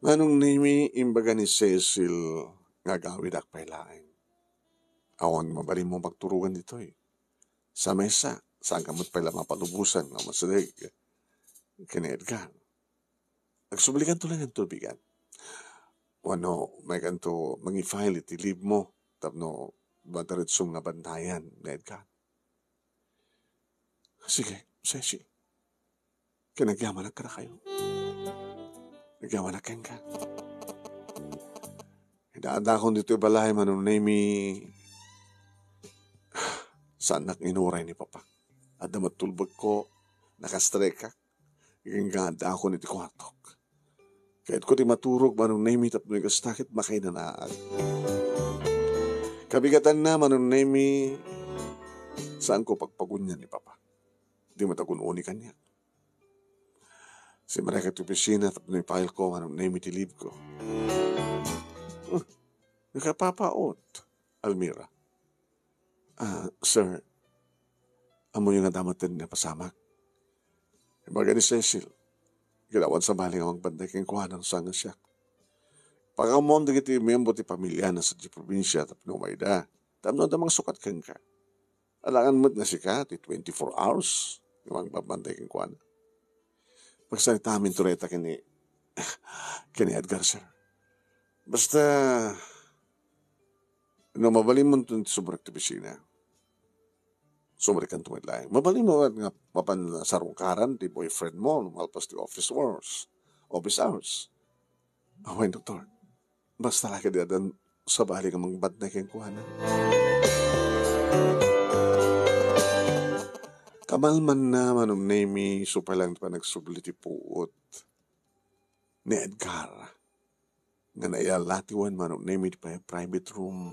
Anong nimi imbaga ni Cecil nga gawid akpay laing. Awan mabalim mo magturugan dito eh. sa mesa, saan kamot pala mapalubusan nga masalig. Kini Edgar. Nagsublikan to lang ang tubigan. Wano, may kanto, mangi-file iti leave mo. Tapno, bataritsong nga bantayan ni Edgar. Sige, Ceci. Kinagyaman na ka na kayo. Nagyaman na ka. Hidaanda akong dito balay manunay saan inuray ni Papa. At matulbag ko, nakastreka. Ganda ako niti kwartok. Kahit ko ti maturog manunay mi tapno yung kastakit makay na naag. Kabigatan na manunay mi saan ko pagpagunyan ni Papa. Di matagununi kanya. Si Mareka ti opisina tapno yung file ko manunay mi ti leave ko. Nakapapaot, Almira. Sir, amo yung nadamatan na pasamak. Ibaga ni Cecil, gilawan sa bali nga magbanday kang kuhanan sa nga siya. Pagkamon di kiti miyembo ti pamilya na sa di probinsya tapno mayda, tamno da mga sukat kang ka. Alangan mo't na siya ti 24 hours nga magbanday kang kuhanan. Pagsalita amin tureta kini Edgar, sir. Basta, no, mabalin mo ito subrak ti bisina. Subrak ang tumitlaing. Mabalin mo nga mapan sarungkaran ti boyfriend mo, malpas ti office hours. Away, doktor. Basta laki di adan sa bali ka mangbad na kayong kuhanan. Kamalman na manong name super lang pa nagsubli ti puot ni Edgar. Nga naiyalatiwan manong name it pa private room.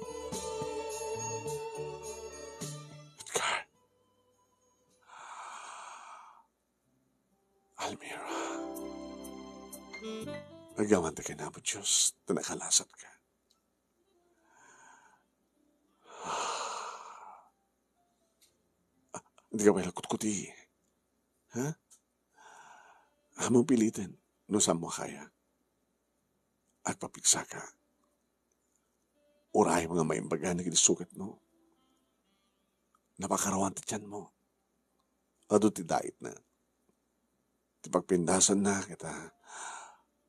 Edgar. Almira. Nagawan ta na po Diyos. Tanakalasat ka. Hindi ka ba lakot-kuti? Ha? Among pilitin. No saan mo kaya? At papiksa ka. Uray mga maimbaga na kinisukat mo. Napakarawan ti tiyan mo. Ado ti dait na. Ti pagpindasan na kita.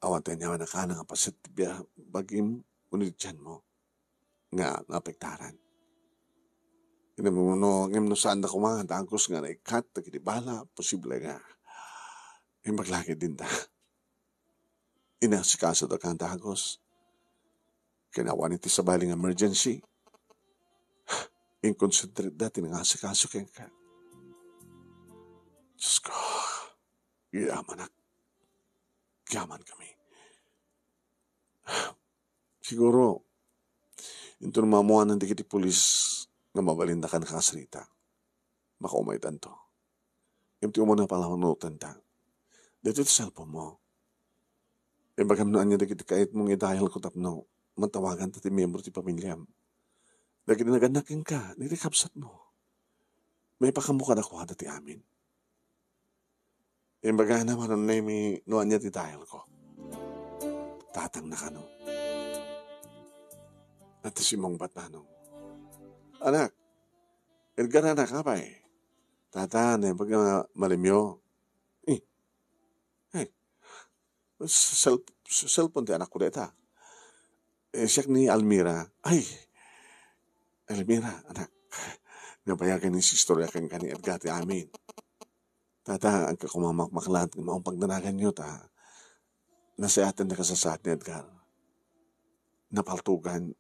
Awan tayo niya na ka nga pasit biya bagim unit tiyan mo. Nga napektaran. Ngem no saan na kumanga dangkos nga na ikat na kitibala. Posible nga. Yung maglaki din ta. Inasikasa da kang dagos. Kinawan iti sa baling emergency. Inconcentrate dati nga asikaso keng ka. Diyos ko. Yaman kami. Siguro, ito namamuan ng dikiti pulis nga mabalinda ka nakasarita. Makaumay tanto. Yung tiyo mo na pala hunutan ta. Dito iti cellphone mo. E bagam naan niya dikiti kahit mong idahil ko tapno, matawagan ta ti membro ti pamilyam. Dagi naganakin ka, nirikapsat mo. May pakamuka na kuha dati amin. E baga naman ang name noan niya ti dahil ko. Tatang na ka no. At si mong batanong. Anak, Edgar na ka pa eh. Tatan, eh, pag malimyo. Cellphone ti anak ko deta. Siyak ni Almira. Ay, Almira, anak. Nabayagan ni si istorya kang kani Edgar ti amin. Tata, ang kakumamakmaklat ng maong pagdanagan nyo ta. Nasayatan na kasasat ni Edgar. Napaltugan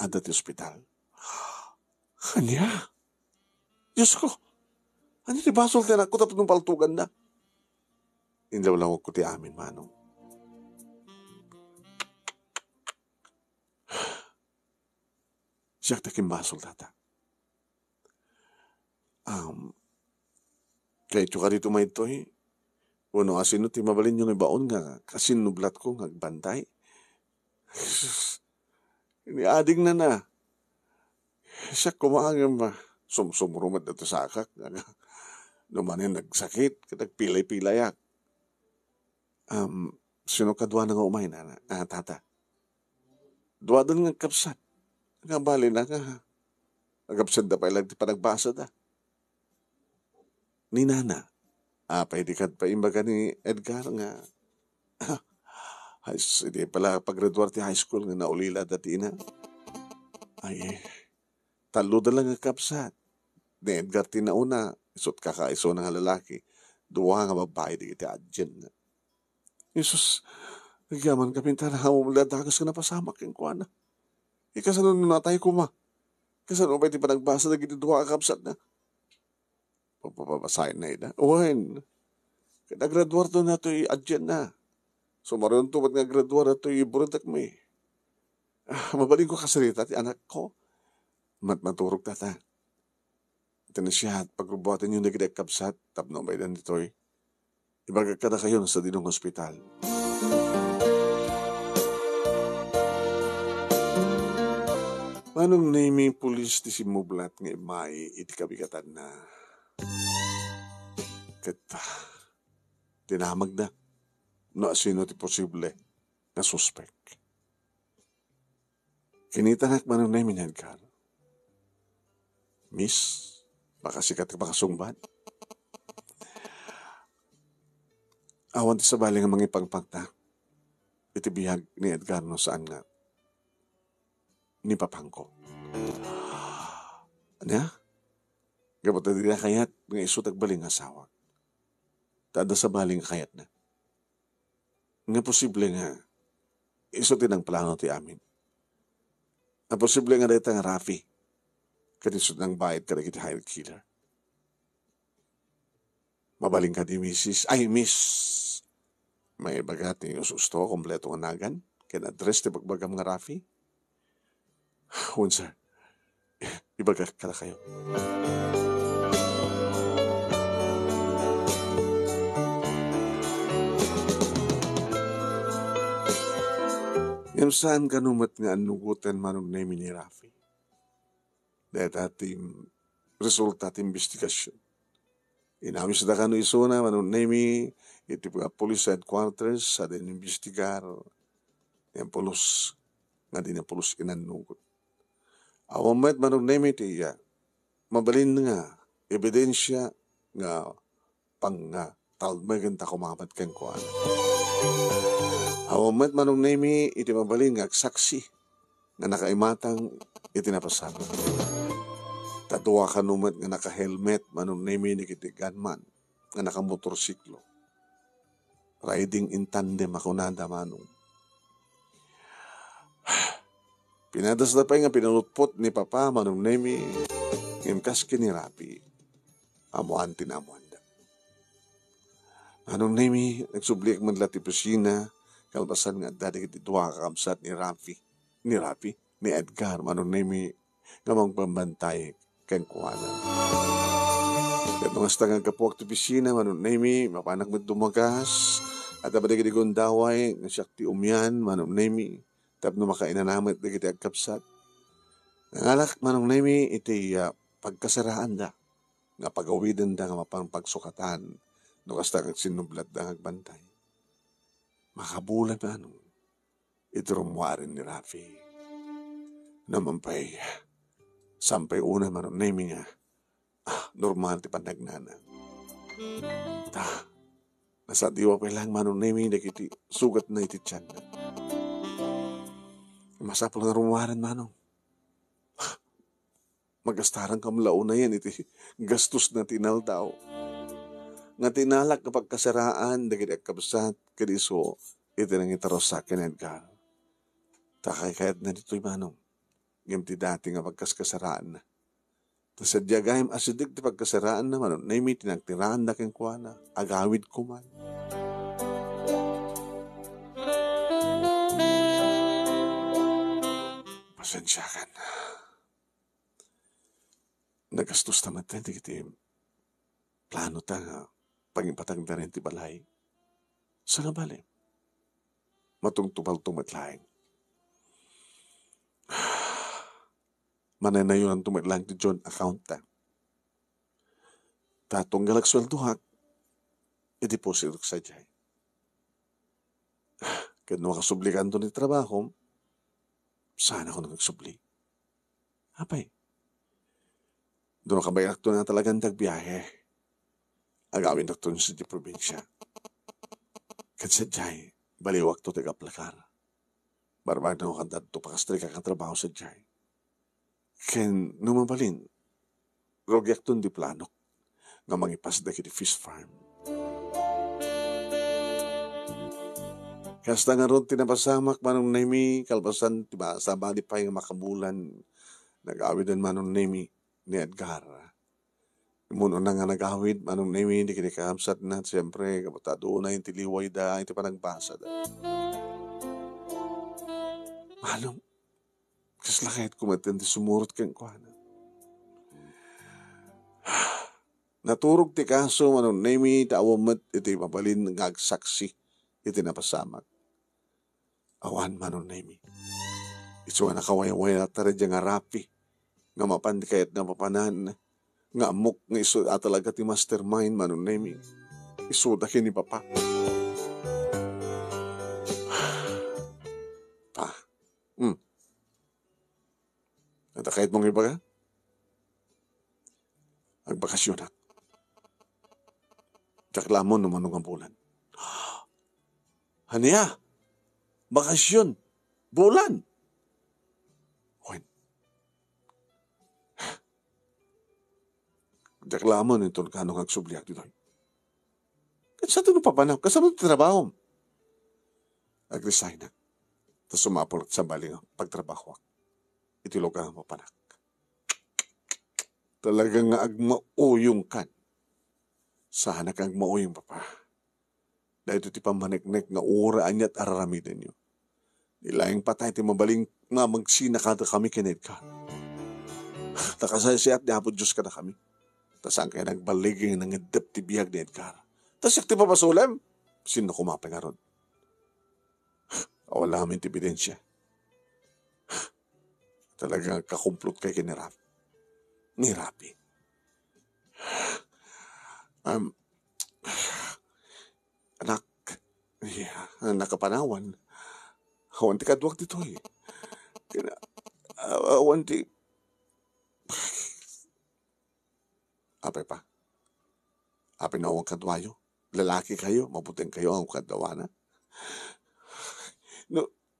at dati ospital. Kanya? Diyos ko. Ano ti basol ti anak ko tapos nung paltugan na? Inlawlawag ko ti amin, manong. Siyak takim basol tata. Kaya ka dito may ito eh. Uno asino ti mabalin yung ibaon nga kasinublat ko nga bantay. Iniading na. Siya kumangam ba. Sumrumat na ito sa akak. Numanin nagsakit. Nagpilay-pilayak. Sino kadwa na nga umay na tata. Dwa doon nga kapsat. Nga bali na nga. Nagkapsat na pa ilang ti panagbasa da. ni Nana. Pwede ka pa imbaga ni Edgar nga hindi pala pag-graduate ti high school nga naulila dati na. Talo da lang nga kapsat. Ni Edgar tinauna, isot kakaiso na nga lalaki. Duwa nga babae di kiti adyan na. Isus, nagyaman ka pintana mo muladagas ka na pasamak yung kuwana. Kasano natay ko ma? Kasano ba iti panagbasa na gitiduwa ka kapsat na? Papabasahin na ina. Uwan, nag-graduate na ito adyan na. So maroon to ba't nga-graduate na ito iburudak mo eh. Mabaling ko kasalita ti anak ko. Maturog tata. Ito na siya at pagrubuatan yung nagidag kapsat, tapno ba ilan dito eh. Ibagag ka na kayo sa dinong hospital. Manong naming pulis ti simublat nga imay iti kabigatan na kata dinamag na no sino ti posible na suspect. Kinitanak manong namin Edgar. Miss, baka sikat ka baka sungban. Awan ti sa bali nga mga ipagpagta. Iti bihag ni Edgar no saan nga ni papangko. Ano? Gabot na dila kayat nga isutag baling asawa. Tada sa baling kayat na. Nga posible nga isutin ang plano ti amin. Nga posible nga dito nga Rafi kanisod ng bayad ka na kita hired killer. Mabaling ka di miss. May bagat ni ususto kompleto nga nagan. Kaya na-address ti pagbagam nga Rafi. Huwag sir, ibagak ka na kayo. Yung saan kanumat nga anugutan manong name ni Rafi. Dahil ating resulta at investigasyon. Inamis na kano iso na manong name iti mga police headquarters sa din investigar yung pulos nga din yung pulos inanugot. Awamat manong name iti mabalin nga ebidensya nga pang talmagan ta kumapat kang kuwan. Awamat manong name iti mabalin nga saksi nga nakaimatang iti napasagot. Tatuwa ka numat nga naka-helmet manong name ni kiti gunman nga nakamotorsiklo. Riding in tandem ako nanda manong. Pinadas na pa nga pinalutpot ni Papa manong nemi ng kaski ni Rapi. Amuan tinamuanda. Anong nemi nagsublik man lati pusina kalbasan nga dati kiti duwa kakamsat ni Rapi, ni Edgar manong nemi nga magpambantay kang kuwanan. Kat nung hasta nga kapuak ti pisina manong nemi mapanak mo dumagas at abad kiti gundaway nga siyak ti umyan manong nemi tapno makainanamit na kiti agkapsat. Nangalak manong nemi iti pagkasaraan da. Nga pagawidan da nga mapangpagsukatan. No kasta kag sinublat da agbantay. Makabulan na anong iti rumwarin ni Rafi. Namampay. Sampay una manong nemi nga. Normal ti pandagnana. Nasa diwa pa lang manong nemi na kiti sugat na iti tiyan na. Masapol na rumuwaran manong. Magastarang kamlao na yan iti gastos na tinaldaw. Nga tinalak kapag kasaraan dagiti agkabsat kadiso iti nang itaros sa akin Edgar. Takay kayat na dito'y manong. Ngam ti dati nga pagkaskasaraan na. Tasadya gayam asidig ti pagkasaraan na manong naimi tinagtiraan na keng kuwana. Agawid ko man. Pasensya kan. Nagastos naman tayo kiti plano ta nga pangipatang na rin ti balay. Sa nga bali? Matungtubal tumatlaing. Mananayon ang tumatlang ti John account ta. Tatong galagsweldohak i-deposit sa jay. Kaya nung makasublikan to ni trabaho, sana ako nagsubli. Apay. Doon kabayak to na talagang tagbiyahe. agawin doktor sa di probinsya. Kadsadyay, baliwag to taga-plakar. Barbag na kan to pakastri ka trabaho sa jay. Ken numabalin, rogyak ton di planok, nga mangipas da kiti fish farm. Kasta nga ron tinapasamak manong nemi, kalbasan, diba, sama di pa yung makabulan, nag-awidan manong nemi ni Edgar. Muno na nga nag-awid, manong nemi, hindi kinikamsat na, siyempre, kaputa doon na yung tiliway da, ito pa nagbasa da. Manong, kasla kahit kumatin, di sumurot kang kuhanan. Naturog ti kaso, manong nemi, taawamat, iti mabalin, ngagsaksi, iti napasamak. Awan manong nemi. Ito nga nakaway-way na taradya nga rapi, nga mapandi kahit na papanan, nga amok nga iso talaga ti mastermind manong nemi. Iso da kini papa. Pa. At kahit mong iba ka, agbakasyon at kaklamon naman ng bulan. Haniya, bakasyon, bulan. Wen. Kaklamon ito kanong agsubliak dito. Kasi ito papanap, kasama ito trabaho. Ag-resign na. Tapos sumapulot sa baling pagtrabaho. Itilog ka mo panak. Talagang agmauyong kan. Sana kang mauyong papa. Dahil ito ti pamanek-nek nga uraan niya at araramidan niyo. Nilayang patay ti mabaling nga magsinakada kami kined ka. Takasayasayat ni Apo Diyos ka na kami. Tasang kaya nagbaliging ng edap ti biyag ni Edgar. Tas yak ti papasulem, sino kumapay nga ron? Wala kami ti ebidensya. Talagang kakumplot kay kinirap. Ni Rapi. Anak, nakapanawan. Awan ti kadwag dito eh. Awan ti... Apay pa. Apay na awang kadwayo. Lalaki kayo, mabuting kayo ang kadwaana.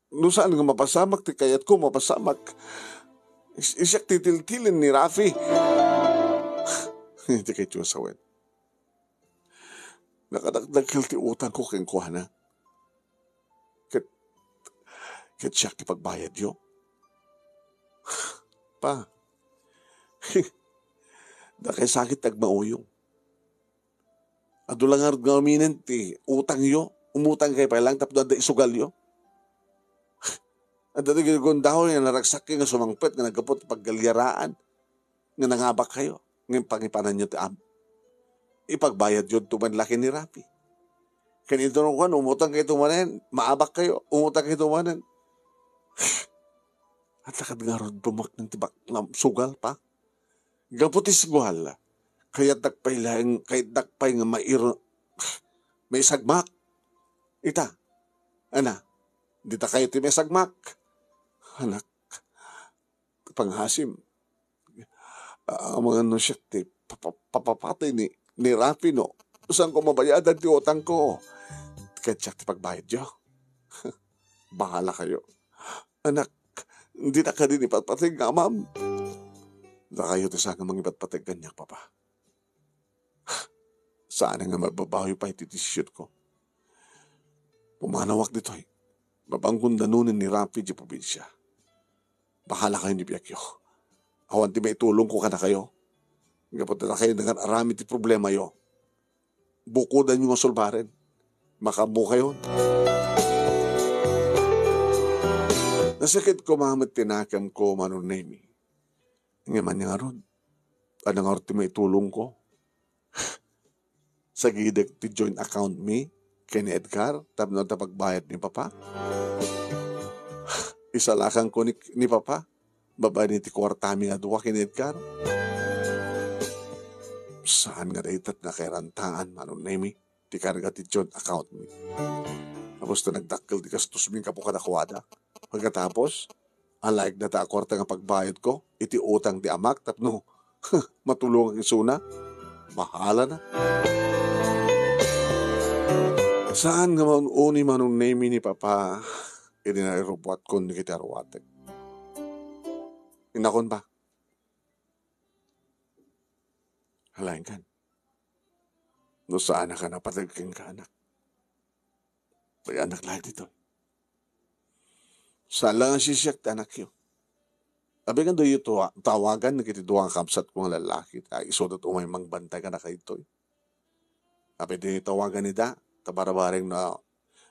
No saan nga mapasamak ti kayat ko, mapasamak. Isyak titiltilin ni Rafi. Hindi kayo tiyosawin. Nakadagdagal ti utang ko keng kuha na. Kat siya kipagbayad yo. Pa. Da kay sakit tagmauyong. Ado lang nga uminan ti utang yo. Umutang kay pa lang tapos da isugal yo. At dati ginagundahon nga naragsak kayo nga sumangpet nga nagkapot paggalyaraan nga nangabak kayo. Ngayon pangipanan nyo ti ipagbayad yun tuman laki ni Rapi. Kanito nung kan, umutang kayo tumanan, maabak kayo, umutang kayo tumanan. At lakad nga ron bumak ng tibak na sugal pa. Gaputis guhal, kaya dakpay lang, kaya dakpay nga may sagmak. Ita, ana, dita kayo ti may sagmak. Anak, panghasim. Mga ano siya, papapatay ni Rafi, no? Saan ko mabayadan ti utang ko? Kaya siya, pagbayad nyo. Bahala kayo. Anak, hindi na ka din ipatpatig nga, ma'am. Na kayo ti sana mga ipatpatig ganyan, papa. Sana nga mababawi pa ititisyon ko. Pumanawak dito, eh. Mabangkong danunin ni Rafi di probinsya. Bahala kayo ni Biakyo. Awan ti may tulong ko ka na kayo. Kapag na kayo nag-arami ti problema yo. Bukudan nyo nga sulbaren. Makamu kayo. Nasakit ko mamat tinakam ko manon nemi. Nga man nga ron. Anong orti may tulong ko. Sa gidag ti joint account me. Kini Edgar. Tapos na pagbayad ni Papa. Isalakan ko ni Papa. Baba ni ti kwartami nga duwa kini Edgar. Saan nga daitat na kairantaan manon nemi. Ti karga ti joint account me. Tapos na nagdakkel ti kastos ming kapo kadakwada. Pagkatapos, alaik na ta kwarta nga pagbayad ko. Iti utang ti amak. Tapno, matulong ang isuna. Bahala na. Saan nga maununi manong name ni Papa, ininarobot ko ni kita arwatek. Inakon ba? Halain kan. No saan ka na patagking ka anak. May anak lahat dito. Saan lang ang sisyak anak yun. Sabi nga doon yung tawagan na kitiduang kamsat kong lalaki. Ay isodot umay mangbantay ka na kayo ito. Sabi din yung tawagan ni da. Tabarabaring na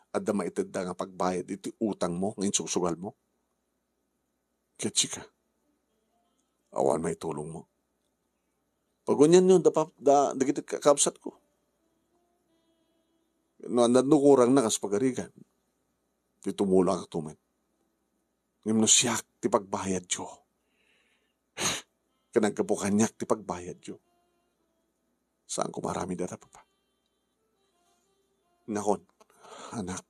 adda maitid da nga pagbayad. Iti utang mo. Ngayon susugal mo. Ketsi ka. Awan may tulong mo. Pag ganyan yun, dagiti kakabsat ko. No, nanukurang na kas pagarigan. Di tumula ka tumen. Ngayon no siyak, ti pagbayad yo. Kanagkapukanyak, ti pagbayad yo. Saan ko marami data pa pa? Nakon, anak.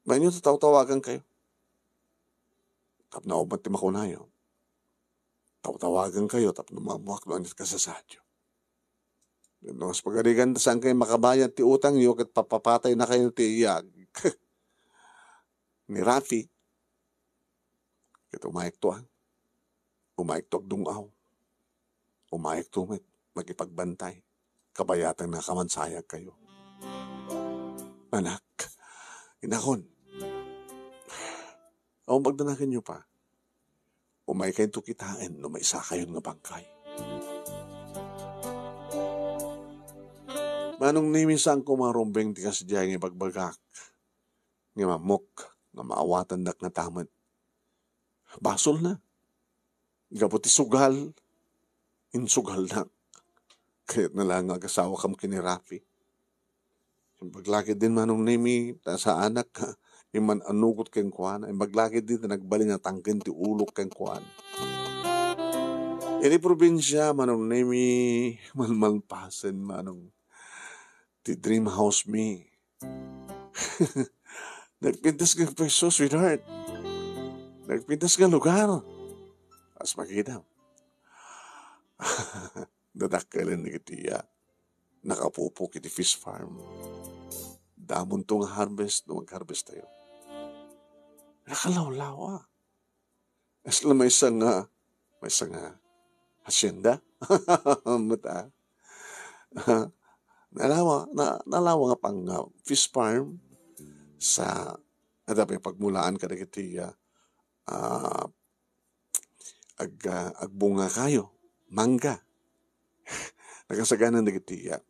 May nyo tatawagan kayo. Tap na umat ti makunayo. Tawagan kayo, tap na mamuak no anit kasasadyo. No, sa pagarigan, saan kayo makabayad ti utang nyo, kat papapatay na kayo ti iyag. Ni Rafi, ito umayag to umayag to agdungaw, umayag to magipagbantay, kabayatan na kamansayag kayo. Anak, inakon, ang magdanakin nyo pa, umay kayo to kitain, no may isa kayo nga bangkay. Manong nimisang kumarumbeng ti kasadyay nga bagbagak, nga mamok, nga maawatan dak na tamad. Basol na. Gabuti sugal, insugal na. Kaya't na lang agasawa kam kini Rafi. Baglakid din manong nimi, sa anak, iman anugot keng kuhan, ay baglakid din na nagbaling na tangkin ti ulok keng kuhan. Ini probinsya, manong nimi, malmalpasen, manong ti dream house me. Nagpintas ka peso, sweetheart. Nagpintas ka lugar. As makita. Dadakalan ni kitiya. Nakapupo kiti fish farm. Damon to nga harvest, no mag-harvest tayo. Nakalawlaw. As lang may isang hasyenda. Mata. Nalawa nga pang fish farm sa adapi pagmulaan ka na kitiya agbunga kayo, mangga. Nakasaganan na kitiya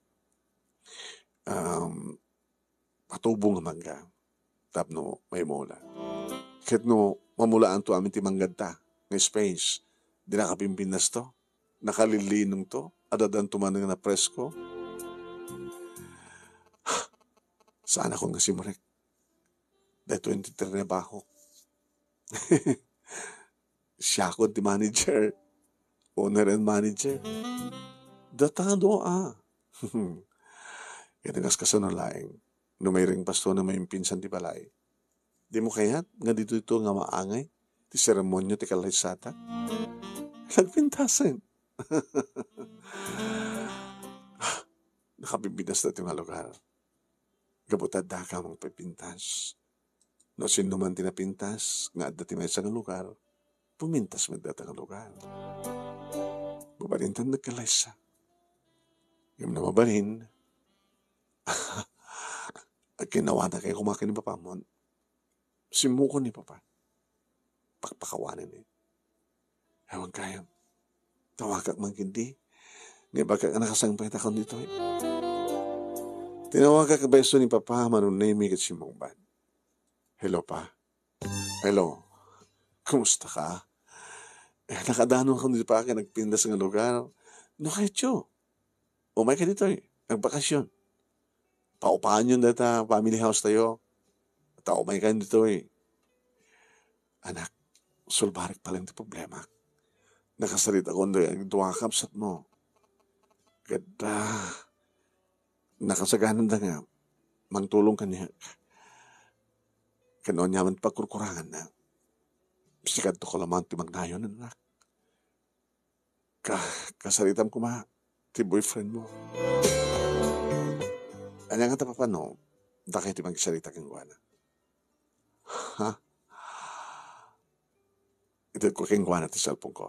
patubong nga mangga. Tapno may mula. Kahit no mamulaan to amin ti manggad ng space, di nakapimpinas to, nakalilinong to, adadan tumanang na presko. Saan ako nga simurek? Dahil 23 na ba ako? Siya ako di manager. Owner and manager. Datado Kaya kasanalaing. No may ring pasto na may pinsan di balay. Di mo kayat? Nga dito nga maangay. Ti seremonyo ti kalaysata. Nagpintasin. Nakabibinas na ti mga lugar. Gabutad da ka mong pipintas. No sino man tinapintas, nga dati may isang lugar, pumintas magdata ng lugar. Babalintan nagkalaysa. Yung na mabalin, at ginawa na kayo kumakin ni Papa mo, simuko ni Papa. Pakpakawanin eh. Ewan kaya, tawagak man hindi, nga baka nakasangpay takon dito eh. Tinawag ka beso ni Papa, manunay kat si Mongban. Hello, Pa. Hello. Kumusta ka? Nakadano ako dito pa, nagpindas ng lugar. No, kahit yun. Umay ka dito eh. Nagbakasyon. Paupahan yun data, family house tayo. At umay ka dito eh. Anak, sulbarik pa lang di problema. Nakasalit ako doon, duwakapsat mo. Ganda. Nakasaganan na nga, mangtulong ka niya. Kanoon niya man pagkurkurangan na. Sikad to ko lamang ti magnayon, anak. Kasalitam ko ti boyfriend mo. Anya nga tapapano, da kayo ti magsalita kang guana. Ha? Ito ko kang guana ti cellphone ko.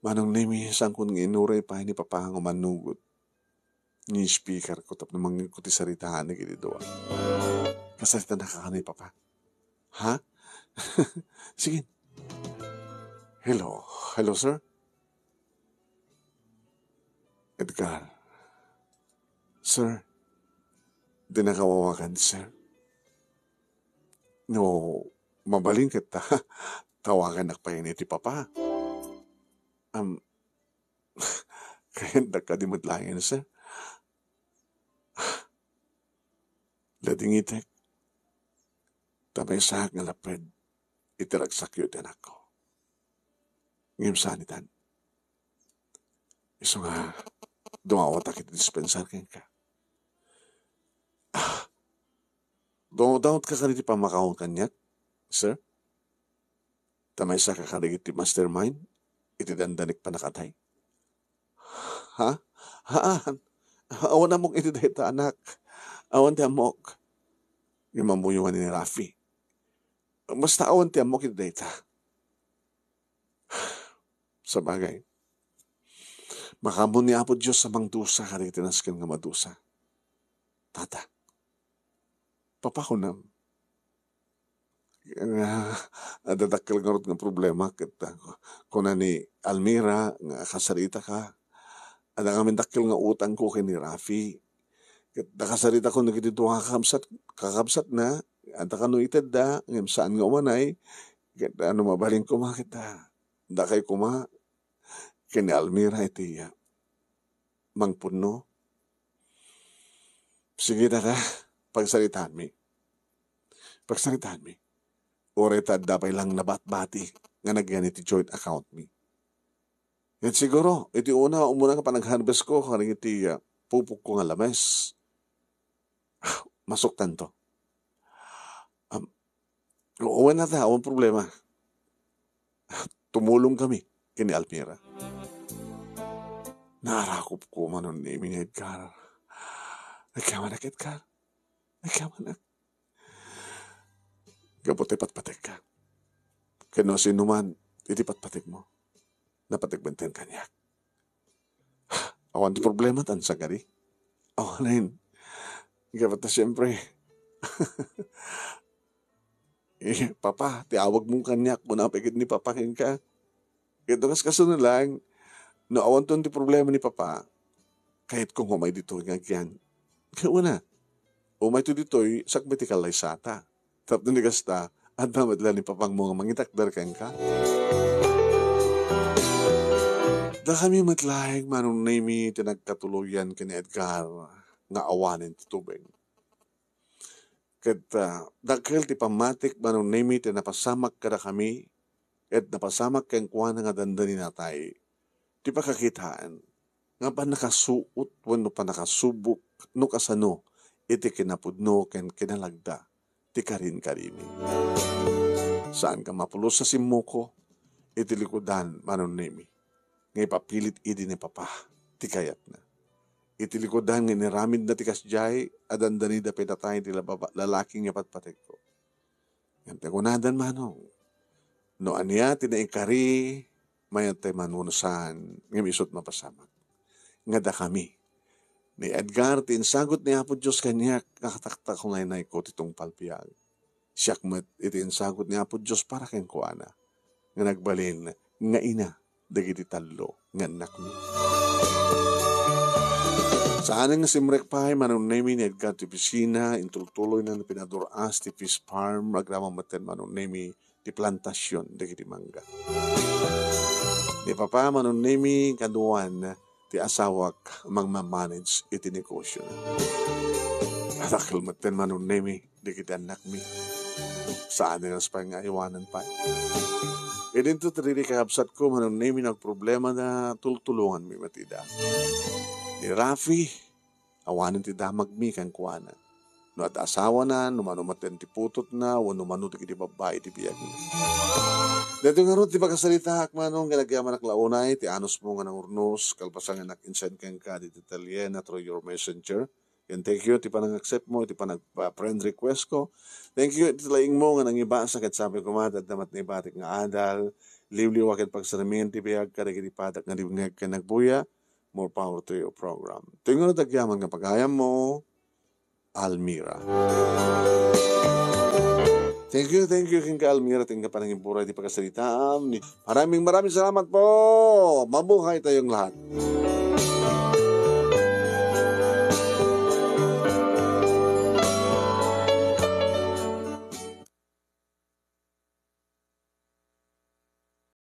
Manong nimi sang kun inuray pa ni papahang umanugot. Ni speaker ko tap namang ko ti saritahan ni kiti doa. Kasarita na kakanay papa. Ha? Sige. Hello. Hello, sir? Edgar. Sir, di nakawawakan, sir. No, mabaling kita. Tawagan na pa yun iti papa. Kaya nagkadimutlayan, sir. Lading itek. Tamay sahag nga lapred. Itiragsak yun din ako. Ngayon sanitan. Iso nga, dumawat akit dispensar kayo ka. Dumawat ka kaniti pamakahong kanyak, sir? Tamay sa kakarigit ti mastermind, itidandanik pa nakatay. Ha? Haan? Awan na mong itidahita, anak. Awan ti amok. Yung mamuyuan ni Rafi. Basta awan ti amok itidahita. Sa bagay. Makamon ni Apo Diyos sa mang dusa karitinaskin nga madusa. Tata. Papakunam. Adadakil nga rot nga problema. Kung ni Almira, nga kasarita ka. Ada nga dakil nga utang ko kay ni Rafi. Nakasarita ko nagitito kakabsat na. Anta ka no ited da. Ngayon saan nga umanay. Ano mabaling kuma kita. Da kay kuma. Kini Almira iti mangpuno. Sige na ka. Pagsalitaan mi. Pagsalitaan mi. Oreta dapay lang nabat-bati nga nagyan iti joint account mi. Yan siguro, iti una, umuna ka pa nag-harvest ko, karing iti pupuk ko nga lames. Masuktan to. Uwan na ta, uwan problema. Tumulong kami kini Almira. Narakop ko manon ni Ming Edgar. Nagkamanak Edgar. Nagkamanak. Kapot ipat-patik ka. Kano sinuman, itipat-patik mo. Napatikbenten kanyak. Awan ti problema tan sa gari. Awan na yun. Kapot na siyempre. Papa, tiawag mong kanyak. Muna pagkit ni Papa ka. Ito kas kasunod lang. No, awan to ti problema ni Papa. Kahit kung humay dito nga kyan. Kaya una. Humay to dito sakbitikal lay sata. Tapos ni kasta, at namadla ni Papang mga mangitakdar kang ka. Da kami matlaing manong nami tinagkatuluyan kini Edgar nga awanin ti tubig. Kat dakil ti pamatik manong nami tinapasamak kada kami at napasamak kang kuha nga dandani natay. Ti pakakitaan nga pa nakasuot wano pa nakasubok no kasano iti kinapudno ken kinalagda ti karin-karimi. Saan ka mapulos sa simuko iti likodan manon nemi. Ngay papilit idi ni Papa ti kayat na. Iti likodan nga niramid na ti kasjay adandani da pinatay ti lalaking yapat patek ko. Yan te kunadan manong. No aniya tinaikari mayat tayo manunusan ng isot mapasamak. Nga da kami. Ni Edgar, tinsagot ni Apo Diyos kanya, kakataktak ko na ko titong palpiyag. Siyak mat itinsagot ni Apo Diyos para keng kuana. Nga nagbalin, nga ina, dagiti talo, nga anak mi. Saan nga simrek pahay, manong nemi ni Edgar ti pisina, intultuloy na pinaduras ti fish farm, agramang maten manong nemi ti plantasyon, dagiti mangga. Ni Papa manon nemi kaduan ti asawak mangmamanage iti negosyo na. Atakil maten manon nemi di kita anak mi. Saan nilas pa nga iwanan pa. E din to triri kakabsat ko manon nemi nagproblema na tultulungan mi matida. Ni Rafi, awanan ti damag mi kang kuana. No at asawa na, numano maten ti putot na, wano mano ti babae ti biyag mi. Dito nga ron, ti pagkasalita, manong galagyaman launay, ti anos mo nga ng urnos, kalpasan nga nak-insend kang ka, di Italien na through your messenger. Yan, thank you, ti pa nang-accept mo, ti pa nag-friend request ko. Thank you, ti laing mo nga nang iba sa katsabi ko matad namat na ibatik nga adal, liwliw akit pagsaramin, ti biyag ka, di patak nga dibingag ka nagbuya, more power to your program. Tingnan na tagyaman nga pagayam mo, Almira. Thank you, King Almira. Tingnan pa ng impuray di pagkasalitaan. Maraming salamat po. Mabuhay tayong lahat.